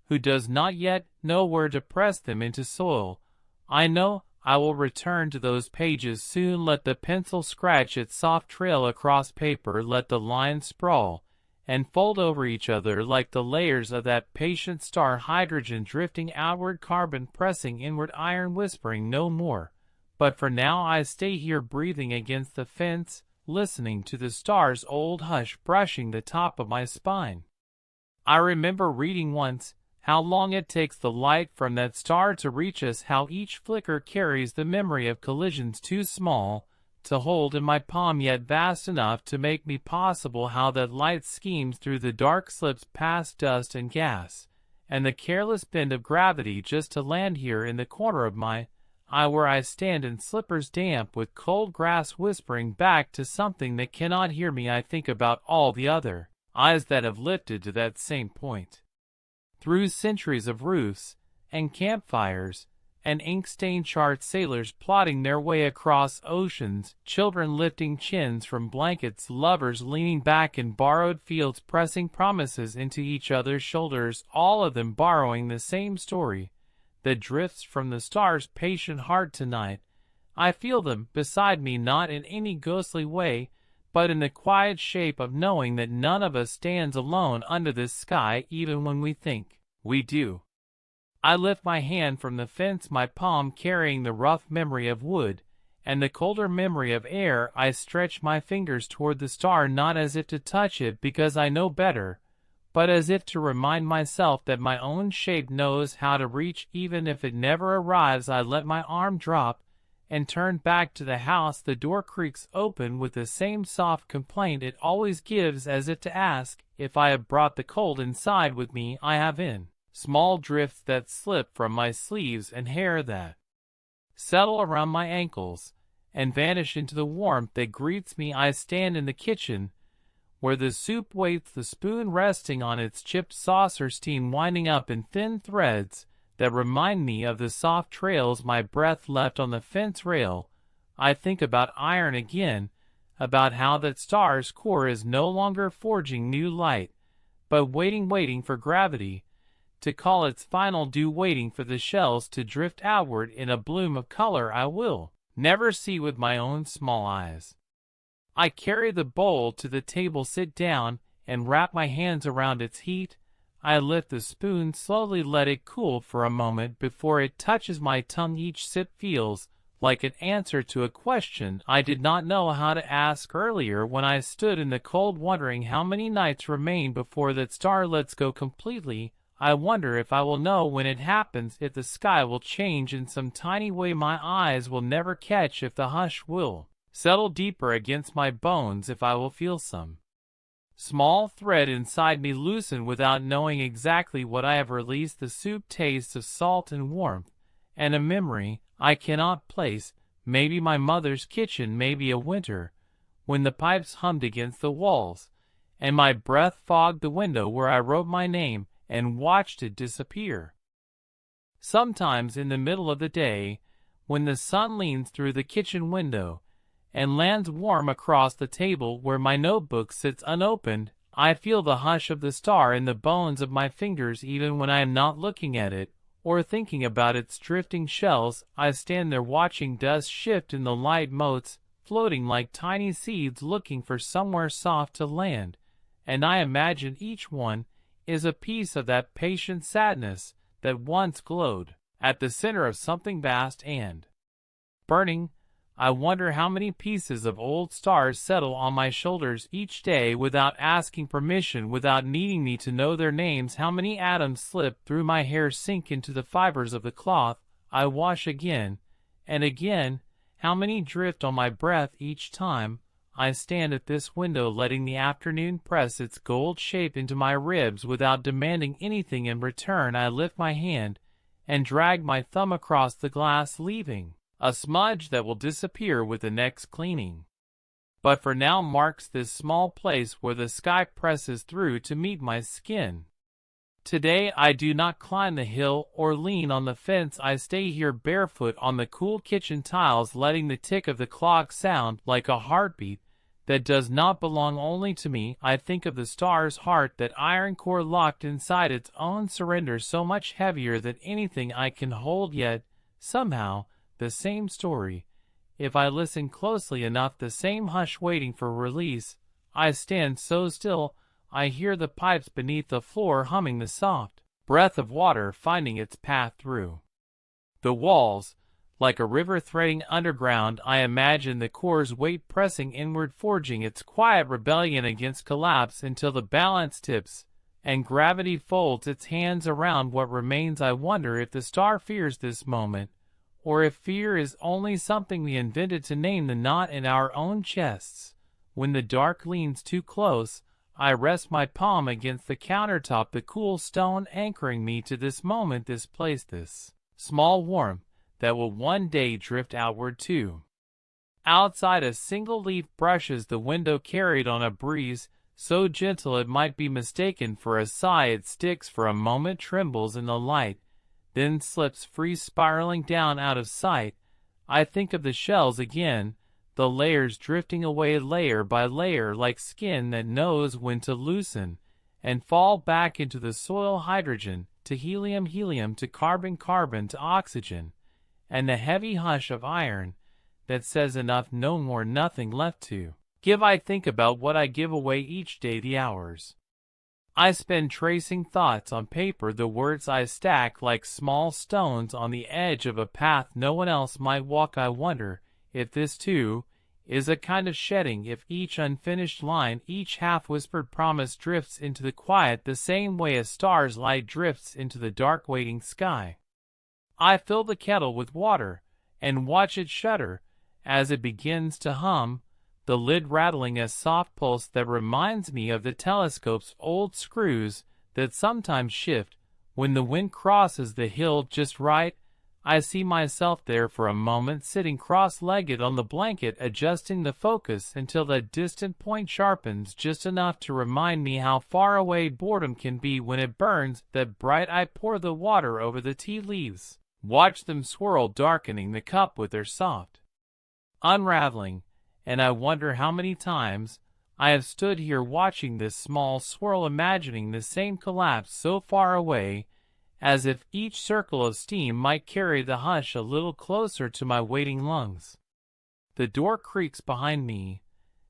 who does not yet know where to press them into soil. I know I will return to those pages soon. Let the pencil scratch its soft trail across paper, let the lines sprawl and fold over each other like the layers of that patient star, hydrogen drifting outward, carbon pressing inward, iron whispering no more. But for now I stay here, breathing against the fence, listening to the star's old hush brushing the top of my spine. I remember reading once how long it takes the light from that star to reach us, how each flicker carries the memory of collisions too small to hold in my palm yet vast enough to make me possible, how that light schemes through the dark, slips past dust and gas, and the careless bend of gravity just to land here in the corner of my eye, where I stand in slippers damp with cold grass, whispering back to something that cannot hear me. I think about all the other eyes that have lifted to that same point, through centuries of roofs and campfires and ink-stained chart, sailors plotting their way across oceans, children lifting chins from blankets, lovers leaning back in borrowed fields, pressing promises into each other's shoulders, all of them borrowing the same story that drifts from the star's patient heart tonight. I feel them beside me, not in any ghostly way, but in the quiet shape of knowing that none of us stands alone under this sky, even when we think we do. I lift my hand from the fence, my palm carrying the rough memory of wood and the colder memory of air. I stretch my fingers toward the star, not as if to touch it because I know better, but as if to remind myself that my own shape knows how to reach even if it never arrives. I let my arm drop and turn back to the house. The door creaks open with the same soft complaint it always gives, as if to ask if I have brought the cold inside with me. I have, in small drifts that slip from my sleeves and hair, that settle around my ankles and vanish into the warmth that greets me. I stand in the kitchen, where the soup waits, the spoon resting on its chipped saucer, steam winding up in thin threads that remind me of the soft trails my breath left on the fence rail. I think about iron again, about how that star's core is no longer forging new light, but waiting for gravity to call its final due, waiting for the shells to drift outward in a bloom of color I will never see with my own small eyes. I carry the bowl to the table, sit down, and wrap my hands around its heat. I lift the spoon slowly, let it cool for a moment before it touches my tongue. Each sip feels like an answer to a question I did not know how to ask earlier, when I stood in the cold wondering how many nights remain before that star lets go completely. I wonder if I will know when it happens, if the sky will change in some tiny way my eyes will never catch, if the hush will settle deeper against my bones, if I will feel some small thread inside me loosen without knowing exactly what I have released. The soup tastes of salt and warmth, and a memory I cannot place, maybe my mother's kitchen, maybe a winter when the pipes hummed against the walls, and my breath fogged the window where I wrote my name and watched it disappear. Sometimes in the middle of the day, when the sun leans through the kitchen window and lands warm across the table where my notebook sits unopened, I feel the hush of the star in the bones of my fingers, even when I am not looking at it or thinking about its drifting shells. I stand there watching dust shift in the light motes, floating like tiny seeds looking for somewhere soft to land, and I imagine each one is a piece of that patient sadness that once glowed at the center of something vast and burning. I wonder how many pieces of old stars settle on my shoulders each day without asking permission, without needing me to know their names, how many atoms slip through my hair, sink into the fibers of the cloth I wash again and again, how many drift on my breath each time I stand at this window, letting the afternoon press its gold shape into my ribs without demanding anything in return. I lift my hand and drag my thumb across the glass, leaving a smudge that will disappear with the next cleaning, but for now marks this small place where the sky presses through to meet my skin. Today I do not climb the hill or lean on the fence. I stay here barefoot on the cool kitchen tiles, letting the tick of the clock sound like a heartbeat that does not belong only to me. I think of the star's heart, that iron core locked inside its own surrender, so much heavier than anything I can hold, yet somehow the same story. If I listen closely enough, the same hush waiting for release. I stand so still, I hear the pipes beneath the floor humming, the soft breath of water finding its path through the walls. Like a river threading underground, I imagine the core's weight pressing inward, forging its quiet rebellion against collapse until the balance tips and gravity folds its hands around what remains. I wonder if the star fears this moment, or if fear is only something we invented to name the knot in our own chests. When the dark leans too close, I rest my palm against the countertop, the cool stone anchoring me to this moment, this place, this small warmth that will one day drift outward too. Outside, a single leaf brushes the window, carried on a breeze so gentle it might be mistaken for a sigh. It sticks for a moment, trembles in the light, then slips free, spiraling down out of sight. I think of the shells again, the layers drifting away layer by layer like skin that knows when to loosen and fall back into the soil. Hydrogen to helium, helium to carbon, carbon to oxygen, and the heavy hush of iron that says enough, no more, nothing left to give. I think about what I give away each day, the hours I spend tracing thoughts on paper, the words I stack like small stones on the edge of a path no one else might walk. I wonder if this too is a kind of shedding, if each unfinished line, each half-whispered promise drifts into the quiet the same way a star's light drifts into the dark waiting sky. I fill the kettle with water and watch it shudder as it begins to hum, the lid rattling a soft pulse that reminds me of the telescope's old screws that sometimes shift when the wind crosses the hill just right. I see myself there for a moment, sitting cross-legged on the blanket, adjusting the focus until that distant point sharpens just enough to remind me how far away boredom can be when it burns that bright. I pour the water over the tea leaves, watch them swirl, darkening the cup with their soft unraveling, and I wonder how many times I have stood here watching this small swirl, imagining the same collapse so far away, as if each circle of steam might carry the hush a little closer to my waiting lungs. The door creaks behind me,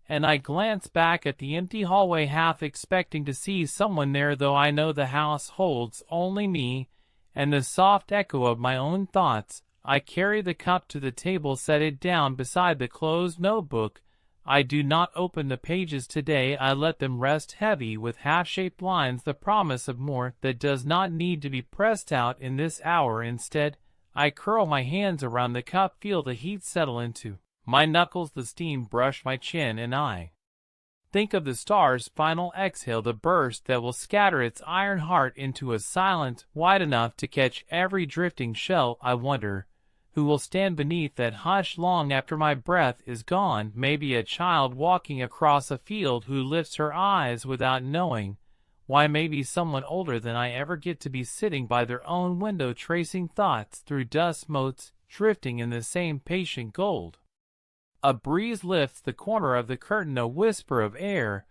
and I glance back at the empty hallway, half expecting to see someone there, though I know the house holds only me and the soft echo of my own thoughts. I carry the cup to the table, set it down beside the closed notebook. I do not open the pages today. I let them rest heavy with half-shaped lines, the promise of more that does not need to be pressed out in this hour. Instead, I curl my hands around the cup, feel the heat settle into my knuckles, the steam brush my chin, and I think of the star's final exhale, the burst that will scatter its iron heart into a silence wide enough to catch every drifting shell. I wonder who will stand beneath that hush long after my breath is gone. Maybe a child walking across a field who lifts her eyes without knowing why. Maybe someone older than I ever get to be, sitting by their own window, tracing thoughts through dust motes, drifting in the same patient gold. A breeze lifts the corner of the curtain, a whisper of air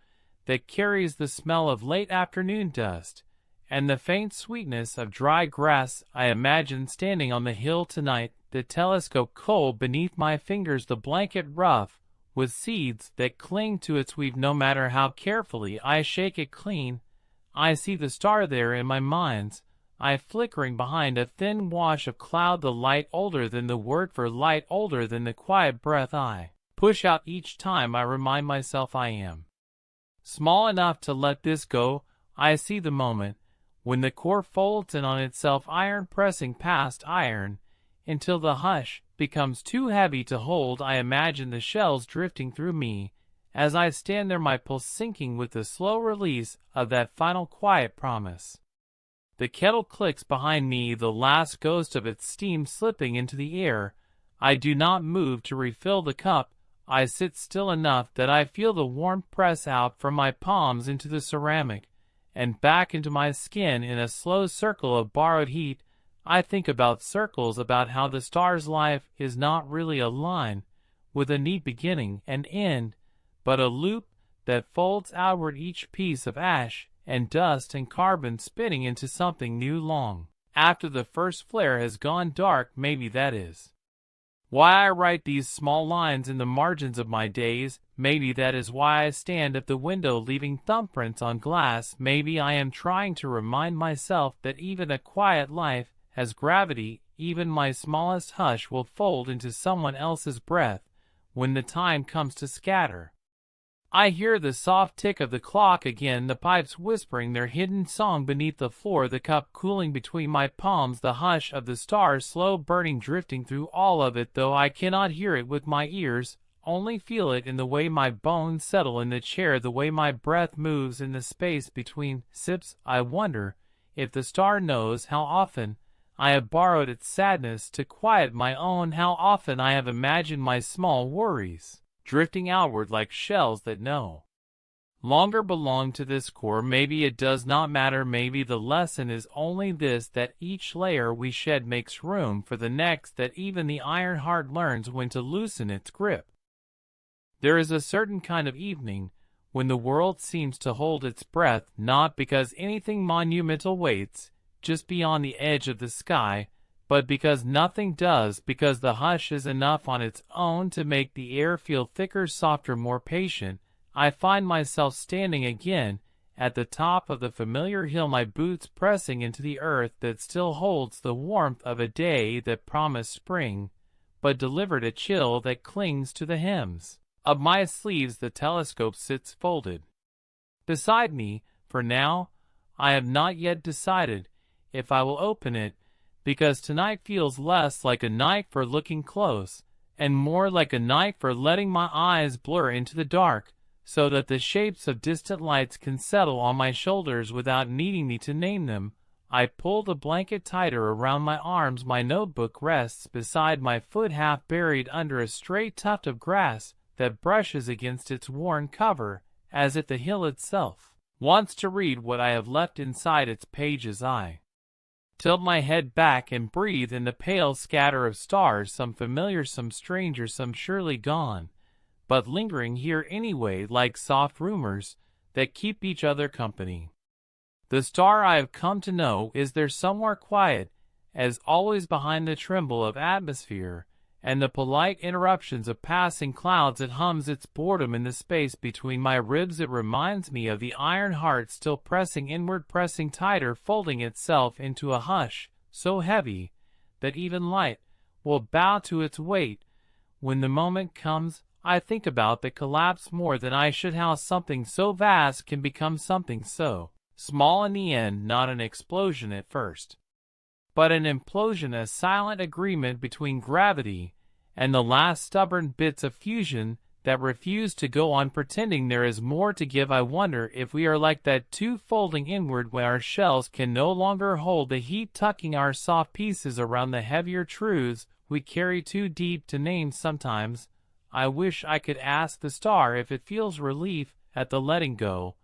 that carries the smell of late afternoon dust and the faint sweetness of dry grass. I imagine standing on the hill tonight, the telescope cold beneath my fingers, the blanket rough with seeds that cling to its weave. No matter how carefully I shake it clean, I see the star there in my mind's I flickering behind a thin wash of cloud, the light older than the word for light, older than the quiet breath I push out each time I remind myself I am small enough to let this go. I see the moment when the core folds in on itself, iron pressing past iron, until the hush becomes too heavy to hold. I imagine the shells drifting through me as I stand there, my pulse sinking with the slow release of that final quiet promise. The kettle clicks behind me, the last ghost of its steam slipping into the air. I do not move to refill the cup. I sit still enough that I feel the warmth press out from my palms into the ceramic and back into my skin in a slow circle of borrowed heat. I think about circles, about how the star's life is not really a line with a neat beginning and end, but a loop that folds outward, each piece of ash and dust and carbon spinning into something new long after the first flare has gone dark. Maybe that is why I write these small lines in the margins of my days. Maybe that is why I stand at the window leaving thumbprints on glass. Maybe I am trying to remind myself that even a quiet life has gravity. Even my smallest hush will fold into someone else's breath when the time comes to scatter. I hear the soft tick of the clock again, the pipes whispering their hidden song beneath the floor, the cup cooling between my palms, the hush of the stars slow burning, drifting through all of it, though I cannot hear it with my ears, only feel it in the way my bones settle in the chair, the way my breath moves in the space between sips. I wonder if the star knows how often I have borrowed its sadness to quiet my own, how often I have imagined my small worries drifting outward like shells that no longer belong to this core. Maybe it does not matter. Maybe the lesson is only this, that each layer we shed makes room for the next, that even the iron heart learns when to loosen its grip. There is a certain kind of evening when the world seems to hold its breath, not because anything monumental waits just beyond the edge of the sky, but because nothing does, because the hush is enough on its own to make the air feel thicker, softer, more patient. I find myself standing again at the top of the familiar hill, my boots pressing into the earth that still holds the warmth of a day that promised spring, but delivered a chill that clings to the hems of my sleeves. The telescope sits folded beside me. For now, I have not yet decided if I will open it, because tonight feels less like a night for looking close, and more like a night for letting my eyes blur into the dark, so that the shapes of distant lights can settle on my shoulders without needing me to name them. I pull the blanket tighter around my arms. My notebook rests beside my foot, half buried under a stray tuft of grass that brushes against its worn cover, as if the hill itself wants to read what I have left inside its pages. I tilt my head back and breathe in the pale scatter of stars, some familiar, some stranger, some surely gone, but lingering here anyway, like soft rumors that keep each other company. The star I have come to know is there somewhere, quiet as always behind the tremble of atmosphere and the polite interruptions of passing clouds. It hums its boredom in the space between my ribs. It reminds me of the iron heart still pressing inward, pressing tighter, folding itself into a hush so heavy that even light will bow to its weight. When the moment comes, I think about the collapse more than I should, how something so vast can become something so small in the end, not an explosion at first, but an implosion, a silent agreement between gravity and the last stubborn bits of fusion that refuse to go on pretending there is more to give. I wonder if we are like that too, folding inward when our shells can no longer hold the heat, tucking our soft pieces around the heavier truths we carry too deep to name. Sometimes I wish I could ask the star if it feels relief at the letting go,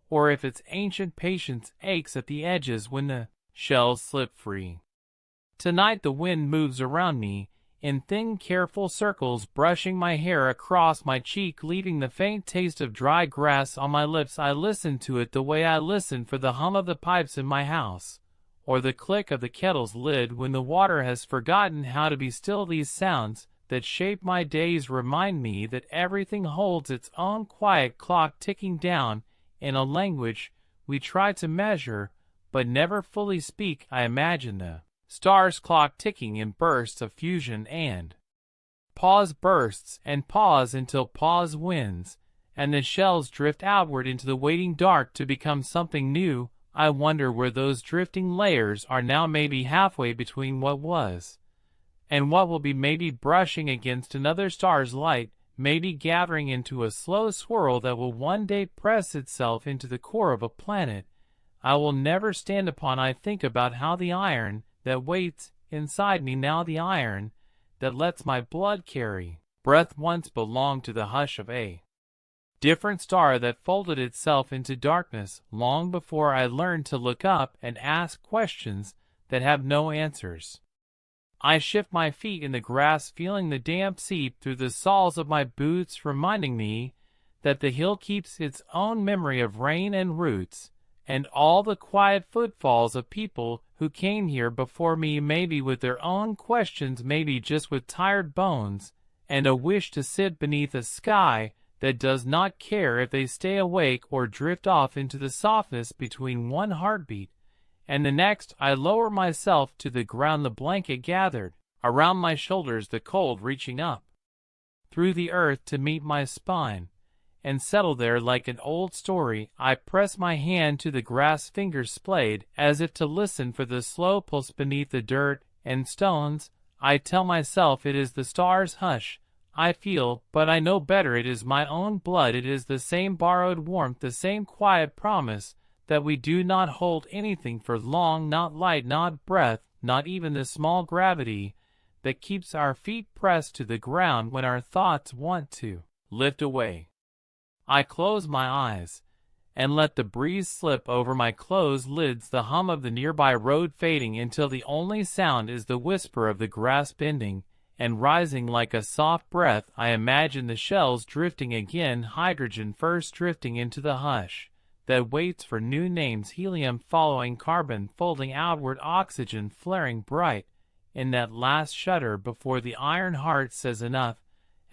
or if its ancient patience aches at the edges when the shells slip free. Tonight the wind moves around me in thin, careful circles, brushing my hair across my cheek, leaving the faint taste of dry grass on my lips. I listen to it the way I listen for the hum of the pipes in my house, or the click of the kettle's lid when the water has forgotten how to be still. These sounds that shape my days remind me that everything holds its own quiet clock ticking down in a language we try to measure, but never fully speak. I imagine the stars' clock ticking in bursts of fusion and pause bursts and pause until pause wins, and the shells drift outward into the waiting dark to become something new. I wonder where those drifting layers are now, maybe halfway between what was and what will be, maybe brushing against another star's light, maybe gathering into a slow swirl that will one day press itself into the core of a planet I will never stand upon. I think about how the iron that waits inside me now, the iron that lets my blood carry breath, once belonged to the hush of a different star that folded itself into darkness long before I learned to look up and ask questions that have no answers. I shift my feet in the grass, feeling the damp seep through the soles of my boots, reminding me that the hill keeps its own memory of rain and roots, and all the quiet footfalls of people who came here before me, maybe with their own questions, maybe just with tired bones and a wish to sit beneath a sky that does not care if they stay awake or drift off into the softness between one heartbeat and the next. I lower myself to the ground, the blanket gathered around my shoulders, the cold reaching up through the earth to meet my spine and settle there like an old story. I press my hand to the grass, fingers splayed, as if to listen for the slow pulse beneath the dirt and stones. I tell myself it is the stars' hush I feel, but I know better. It is my own blood. It is the same borrowed warmth, the same quiet promise that we do not hold anything for long, not light, not breath, not even the small gravity that keeps our feet pressed to the ground when our thoughts want to lift away. I close my eyes and let the breeze slip over my closed lids, the hum of the nearby road fading until the only sound is the whisper of the grass bending and rising like a soft breath. I imagine the shells drifting again, hydrogen first drifting into the hush that waits for new names, helium following carbon, folding outward, oxygen flaring bright in that last shudder before the iron heart says enough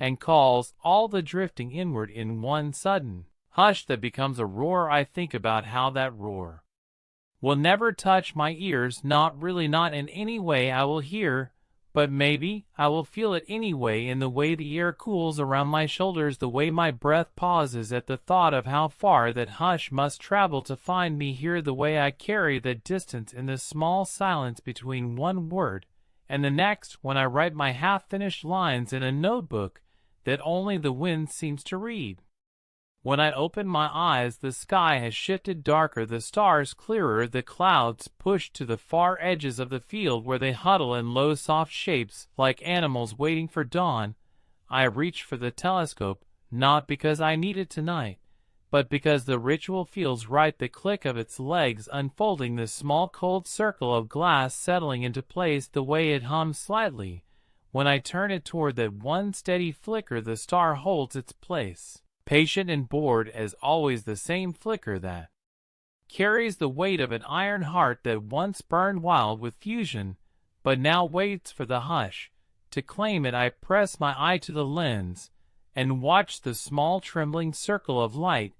and calls all the drifting inward in one sudden hush that becomes a roar. I think about how that roar will never touch my ears, not really, not in any way I will hear, but maybe I will feel it anyway, in the way the air cools around my shoulders, the way my breath pauses at the thought of how far that hush must travel to find me here, the way I carry that distance in the small silence between one word and the next when I write my half-finished lines in a notebook that only the wind seems to read. When I open my eyes, the sky has shifted darker, the stars clearer, the clouds pushed to the far edges of the field where they huddle in low soft shapes like animals waiting for dawn. I reach for the telescope, not because I need it tonight, but because the ritual feels right, the click of its legs unfolding, the small cold circle of glass settling into place, the way it hums slightly. When I turn it toward that one steady flicker, the star holds its place, patient and bored as always, the same flicker that carries the weight of an iron heart that once burned wild with fusion, but now waits for the hush to claim it. I press my eye to the lens and watch the small trembling circle of light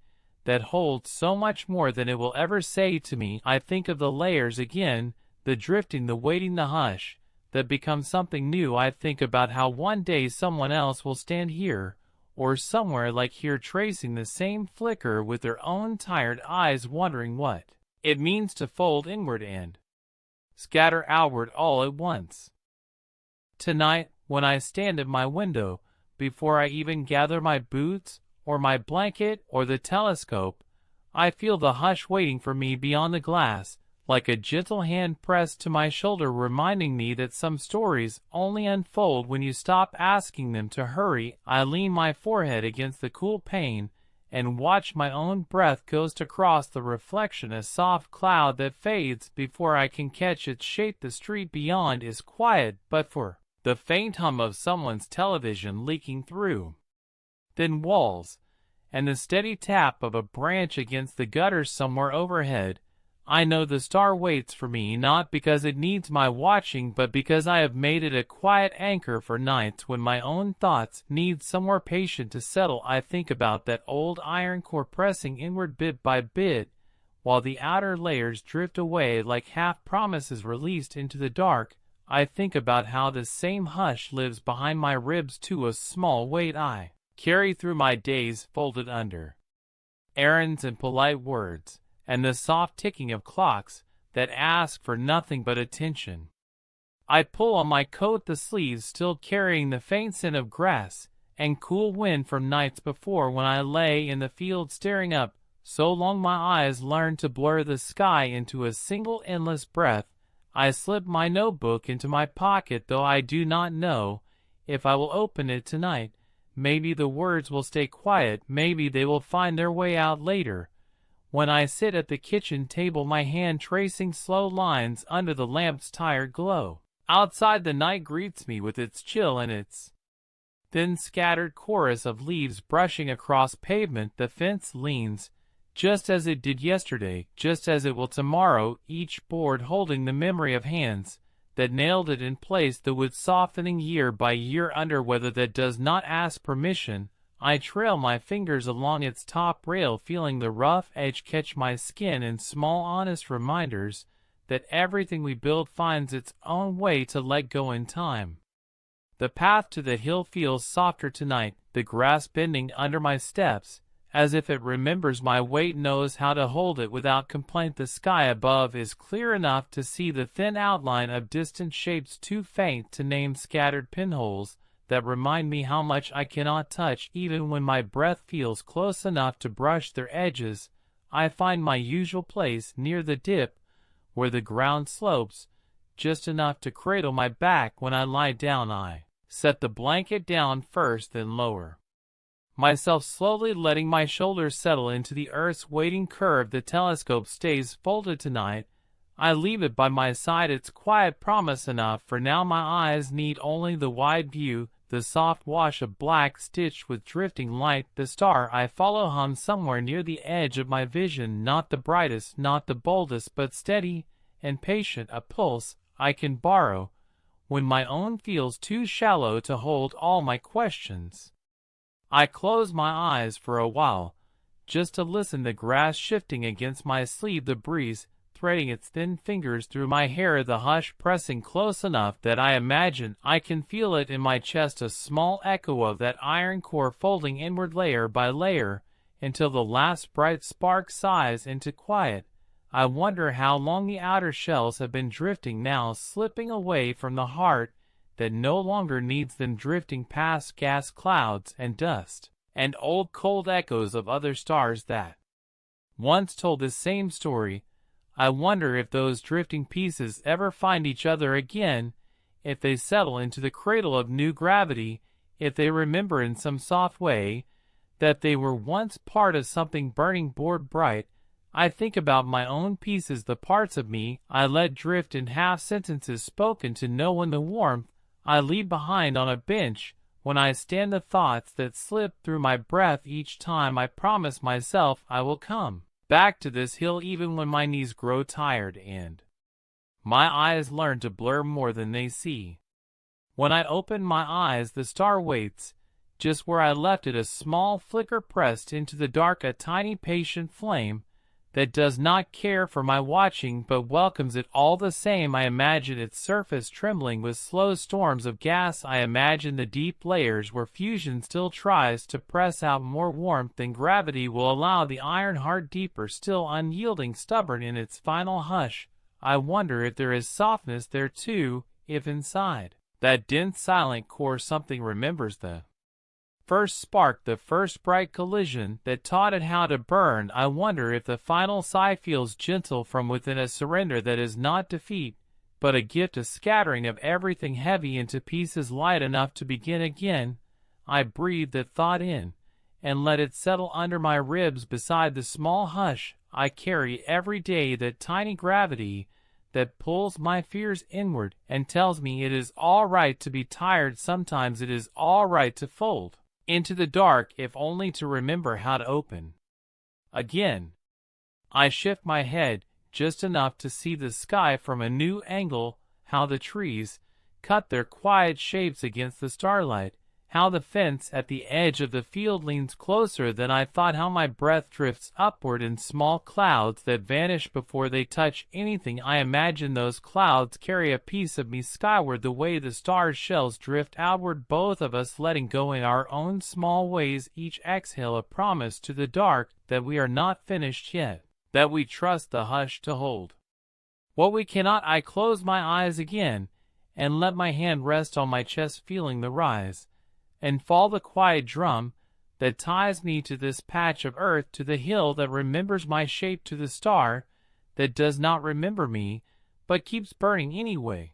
that holds so much more than it will ever say to me. I think of the layers again, the drifting, the waiting, the hush that becomes something new. I think about how one day someone else will stand here or somewhere like here, tracing the same flicker with their own tired eyes, wondering what it means to fold inward and scatter outward all at once. Tonight, when I stand at my window, before I even gather my boots or my blanket or the telescope, I feel the hush waiting for me beyond the glass, like a gentle hand pressed to my shoulder, reminding me that some stories only unfold when you stop asking them to hurry. I lean my forehead against the cool pane and watch my own breath ghost across the reflection, a soft cloud that fades before I can catch its shape. The street beyond is quiet but for the faint hum of someone's television leaking through thin walls and the steady tap of a branch against the gutter somewhere overhead. I know the star waits for me, not because it needs my watching, but because I have made it a quiet anchor for nights when my own thoughts need somewhere patient to settle. I think about that old iron core pressing inward bit by bit, while the outer layers drift away like half-promises released into the dark, I think about how this same hush lives behind my ribs too, a small weight I carry through my days folded under errands and polite words, and the soft ticking of clocks that ask for nothing but attention. I pull on my coat, the sleeves still carrying the faint scent of grass and cool wind from nights before when I lay in the field staring up. So long my eyes learned to blur the sky into a single endless breath. I slip my notebook into my pocket, though I do not know if I will open it tonight. Maybe the words will stay quiet, maybe they will find their way out later. When I sit at the kitchen table, my hand tracing slow lines under the lamp's tired glow. Outside the night greets me with its chill and its thin scattered chorus of leaves brushing across pavement. The fence leans, just as it did yesterday, just as it will tomorrow, each board holding the memory of hands that nailed it in place, the wood softening year by year under weather that does not ask permission. I trail my fingers along its top rail, feeling the rough edge catch my skin in small honest reminders that everything we build finds its own way to let go in time. The path to the hill feels softer tonight, the grass bending under my steps, as if it remembers my weight, knows how to hold it without complaint. The sky above is clear enough to see the thin outline of distant shapes too faint to name, scattered pinholes that remind me how much I cannot touch. Even when my breath feels close enough to brush their edges, I find my usual place near the dip, where the ground slopes just enough to cradle my back. When I lie down, I set the blanket down first, then lower myself slowly, letting my shoulders settle into the earth's waiting curve. The telescope stays folded tonight. I leave it by my side, its quiet promise enough for now. My eyes need only the wide view, the soft wash of black stitched with drifting light. The star I follow hums somewhere near the edge of my vision, not the brightest, not the boldest, but steady and patient, a pulse I can borrow when my own feels too shallow to hold all my questions. I close my eyes for a while, just to listen, the grass shifting against my sleeve, the breeze threading its thin fingers through my hair, the hush pressing close enough that I imagine I can feel it in my chest, a small echo of that iron core folding inward layer by layer until the last bright spark sighs into quiet. I wonder how long the outer shells have been drifting now, slipping away from the heart that no longer needs them, drifting past gas clouds and dust and old cold echoes of other stars that once told this same story. I wonder if those drifting pieces ever find each other again, if they settle into the cradle of new gravity, if they remember in some soft way that they were once part of something burning, bored bright. I think about my own pieces, the parts of me I let drift in half sentences spoken to no one, the warmth I leave behind on a bench when I stand, the thoughts that slip through my breath each time I promise myself I will come back to this hill, even when my knees grow tired and my eyes learn to blur more than they see. When I open my eyes, the star waits just where I left it, a small flicker pressed into the dark, a tiny patient flame that does not care for my watching but welcomes it all the same. I imagine its surface trembling with slow storms of gas. I imagine the deep layers where fusion still tries to press out more warmth than gravity will allow, the iron heart deeper, still unyielding, stubborn in its final hush. I wonder if there is softness there too, if inside that dense silent core something remembers the first spark, the first bright collision that taught it how to burn. I wonder if the final sigh feels gentle from within, a surrender that is not defeat, but a gift, a scattering of everything heavy into pieces light enough to begin again. I breathe that thought in and let it settle under my ribs beside the small hush I carry every day, that tiny gravity that pulls my fears inward and tells me it is all right to be tired sometimes, it is all right to fold into the dark, if only to remember how to open again. I shift my head just enough to see the sky from a new angle, how the trees cut their quiet shapes against the starlight, how the fence at the edge of the field leans closer than I thought, how my breath drifts upward in small clouds that vanish before they touch anything. I imagine those clouds carry a piece of me skyward the way the star shells drift outward, both of us letting go in our own small ways, each exhale a promise to the dark that we are not finished yet, that we trust the hush to hold what we cannot. I close my eyes again and let my hand rest on my chest, feeling the rise and fall, the quiet drum that ties me to this patch of earth, to the hill that remembers my shape, to the star that does not remember me, but keeps burning anyway.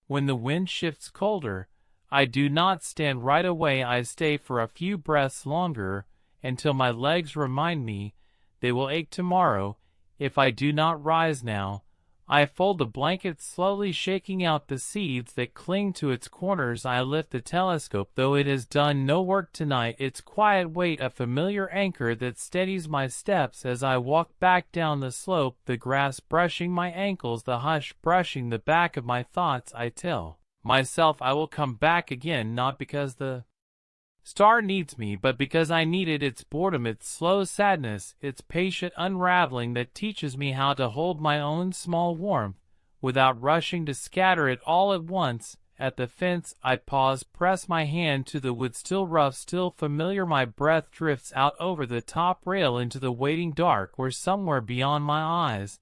When the wind shifts colder, I do not stand right away. I stay for a few breaths longer, until my legs remind me they will ache tomorrow if I do not rise now. I fold the blanket slowly, shaking out the seeds that cling to its corners. I lift the telescope, though it has done no work tonight, its quiet weight a familiar anchor that steadies my steps as I walk back down the slope, the grass brushing my ankles, the hush brushing the back of my thoughts. I tell myself I will come back again, not because the star needs me, but because I need it. Its boredom, its slow sadness, its patient unraveling that teaches me how to hold my own small warmth without rushing to scatter it all at once. At the fence I pause, press my hand to the wood, still rough, still familiar. My breath drifts out over the top rail into the waiting dark, where somewhere beyond my eyes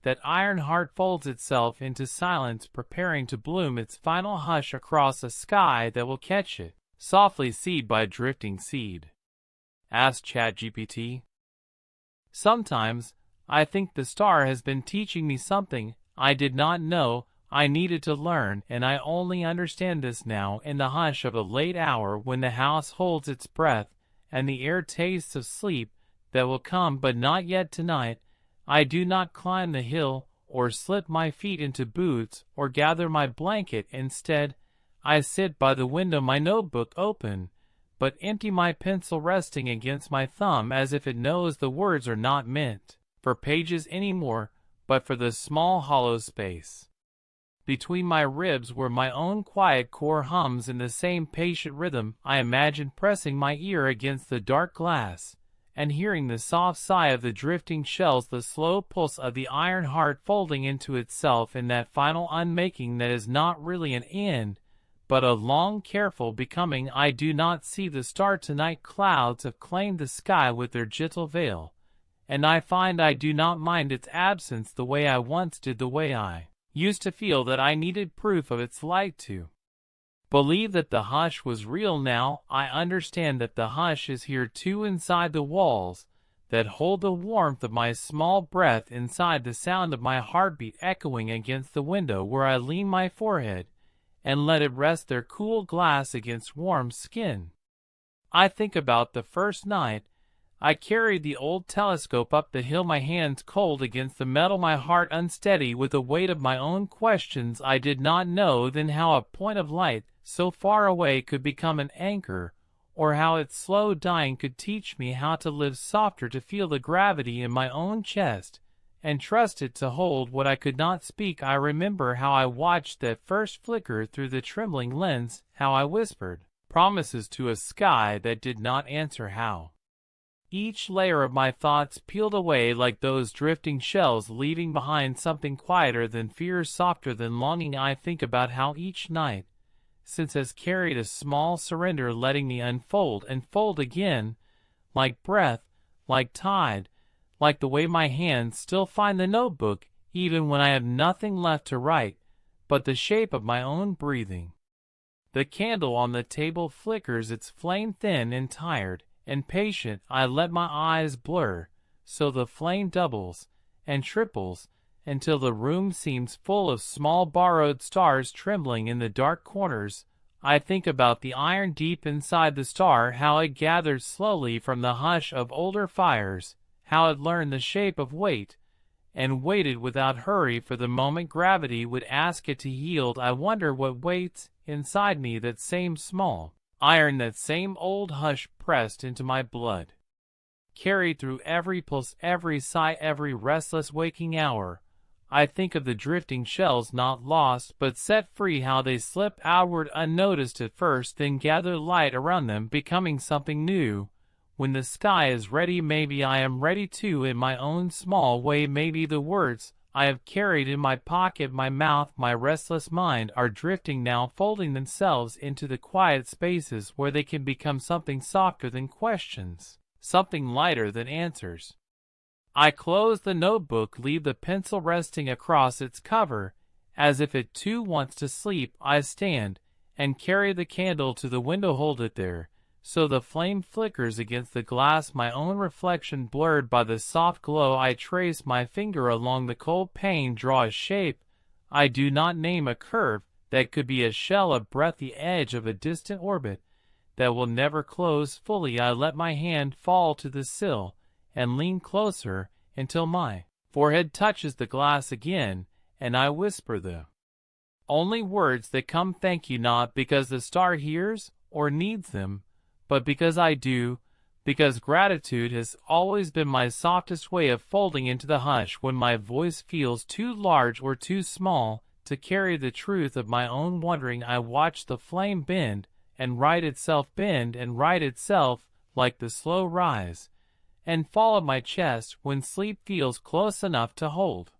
that iron heart folds itself into silence, preparing to bloom its final hush across a sky that will catch it softly, seed by drifting seed. Ask ChatGPT. Sometimes I think the star has been teaching me something I did not know I needed to learn, and I only understand this now in the hush of a late hour, when the house holds its breath and the air tastes of sleep that will come, but not yet tonight. I do not climb the hill or slip my feet into boots or gather my blanket. Instead, I sit by the window, my notebook open, but empty, my pencil resting against my thumb, as if it knows the words are not meant for pages anymore, but for the small hollow space between my ribs, where my own quiet core hums in the same patient rhythm. I imagine pressing my ear against the dark glass and hearing the soft sigh of the drifting shells, the slow pulse of the iron heart folding into itself in that final unmaking that is not really an end, but a long, careful becoming. I do not see the star tonight. Clouds have claimed the sky with their gentle veil, and I find I do not mind its absence the way I once did, the way I used to feel that I needed proof of its light to believe that the hush was real. Now I understand that the hush is here too, inside the walls that hold the warmth of my small breath, inside the sound of my heartbeat echoing against the window where I lean my forehead and let it rest their cool glass against warm skin. I think about the first night I carried the old telescope up the hill, my hands cold against the metal, my heart unsteady with the weight of my own questions. I did not know then how a point of light so far away could become an anchor, or how its slow dying could teach me how to live softer, to feel the gravity in my own chest and trust it to hold what I could not speak. I remember how I watched that first flicker through the trembling lens, how I whispered promises to a sky that did not answer, how each layer of my thoughts peeled away like those drifting shells, leaving behind something quieter than fear, softer than longing. I think about how each night since has carried a small surrender, letting me unfold and fold again, like breath, like tide, like the way my hands still find the notebook even when I have nothing left to write but the shape of my own breathing. The candle on the table flickers its flame, thin and tired and patient. I let my eyes blur so the flame doubles and triples until the room seems full of small borrowed stars trembling in the dark corners. I think about the iron deep inside the star, how it gathered slowly from the hush of older fires, how it learned the shape of weight and waited without hurry for the moment gravity would ask it to yield. I wonder what waits inside me, that same small iron, that same old hush pressed into my blood, carried through every pulse, every sigh, every restless waking hour. I think of the drifting shells not lost but set free, how they slip outward unnoticed at first, then gather light around them, becoming something new. When the sky is ready, maybe I am ready too in my own small way. Maybe the words I have carried in my pocket, my mouth, my restless mind are drifting now, folding themselves into the quiet spaces where they can become something softer than questions, something lighter than answers. I close the notebook, leave the pencil resting across its cover, as if it too wants to sleep. I stand and carry the candle to the window, hold it there, so the flame flickers against the glass, my own reflection blurred by the soft glow. I trace my finger along the cold pane, draw a shape I do not name, a curve that could be a shell, a breath, the edge of a distant orbit that will never close fully. I let my hand fall to the sill and lean closer until my forehead touches the glass again, and I whisper the only words that come: thank you, not because the star hears or needs them, but because I do, because gratitude has always been my softest way of folding into the hush when my voice feels too large or too small to carry the truth of my own wondering. I watch the flame bend and right itself, bend and right itself, like the slow rise and fall of my chest when sleep feels close enough to hold.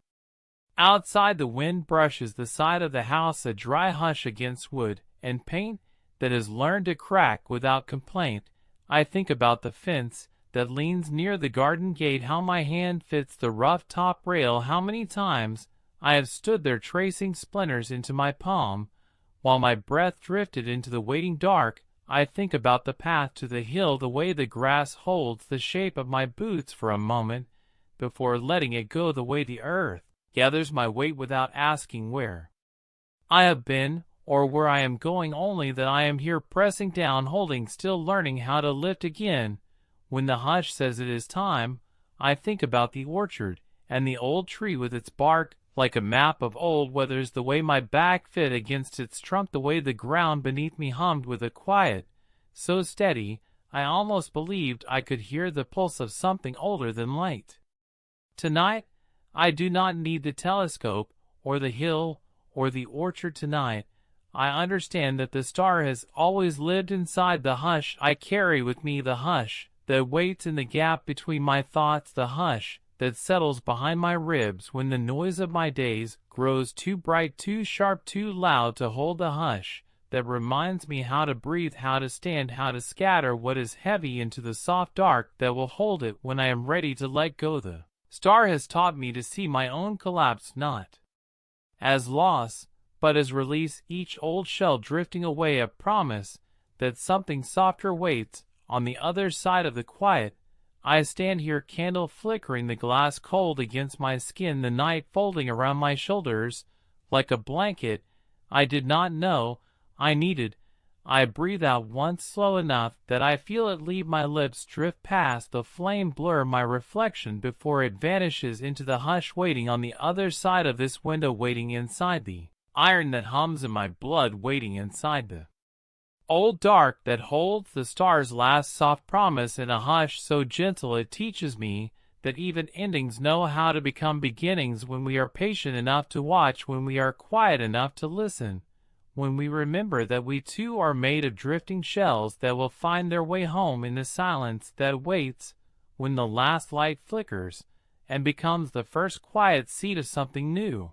Outside, the wind brushes the side of the house, a dry hush against wood and paint that has learned to crack without complaint. I think about the fence that leans near the garden gate, how my hand fits the rough top rail, how many times I have stood there tracing splinters into my palm, while my breath drifted into the waiting dark. I think about the path to the hill, the way the grass holds the shape of my boots for a moment before letting it go, the way the earth gathers my weight without asking where I have been or where I am going, only that I am here, pressing down, holding still, learning how to lift again. When the hush says it is time, I think about the orchard and the old tree with its bark like a map of old weathers, the way my back fit against its trunk, the way the ground beneath me hummed with a quiet so steady I almost believed I could hear the pulse of something older than light. Tonight, I do not need the telescope or the hill or the orchard. Tonight, I understand that the star has always lived inside the hush I carry with me, the hush that waits in the gap between my thoughts, the hush that settles behind my ribs when the noise of my days grows too bright, too sharp, too loud to hold, the hush that reminds me how to breathe, how to stand, how to scatter what is heavy into the soft dark that will hold it when I am ready to let go. The star has taught me to see my own collapse not as loss, but as release, each old shell drifting away, a promise that something softer waits on the other side of the quiet. I stand here, candle flickering, the glass cold against my skin, the night folding around my shoulders like a blanket I did not know I needed. I breathe out once, slow enough that I feel it leave my lips, drift past the flame, blur my reflection before it vanishes into the hush, waiting on the other side of this window, waiting inside the iron that hums in my blood, waiting inside the old dark that holds the star's last soft promise in a hush so gentle it teaches me that even endings know how to become beginnings when we are patient enough to watch, when we are quiet enough to listen, when we remember that we too are made of drifting shells that will find their way home in the silence that waits when the last light flickers and becomes the first quiet seed of something new.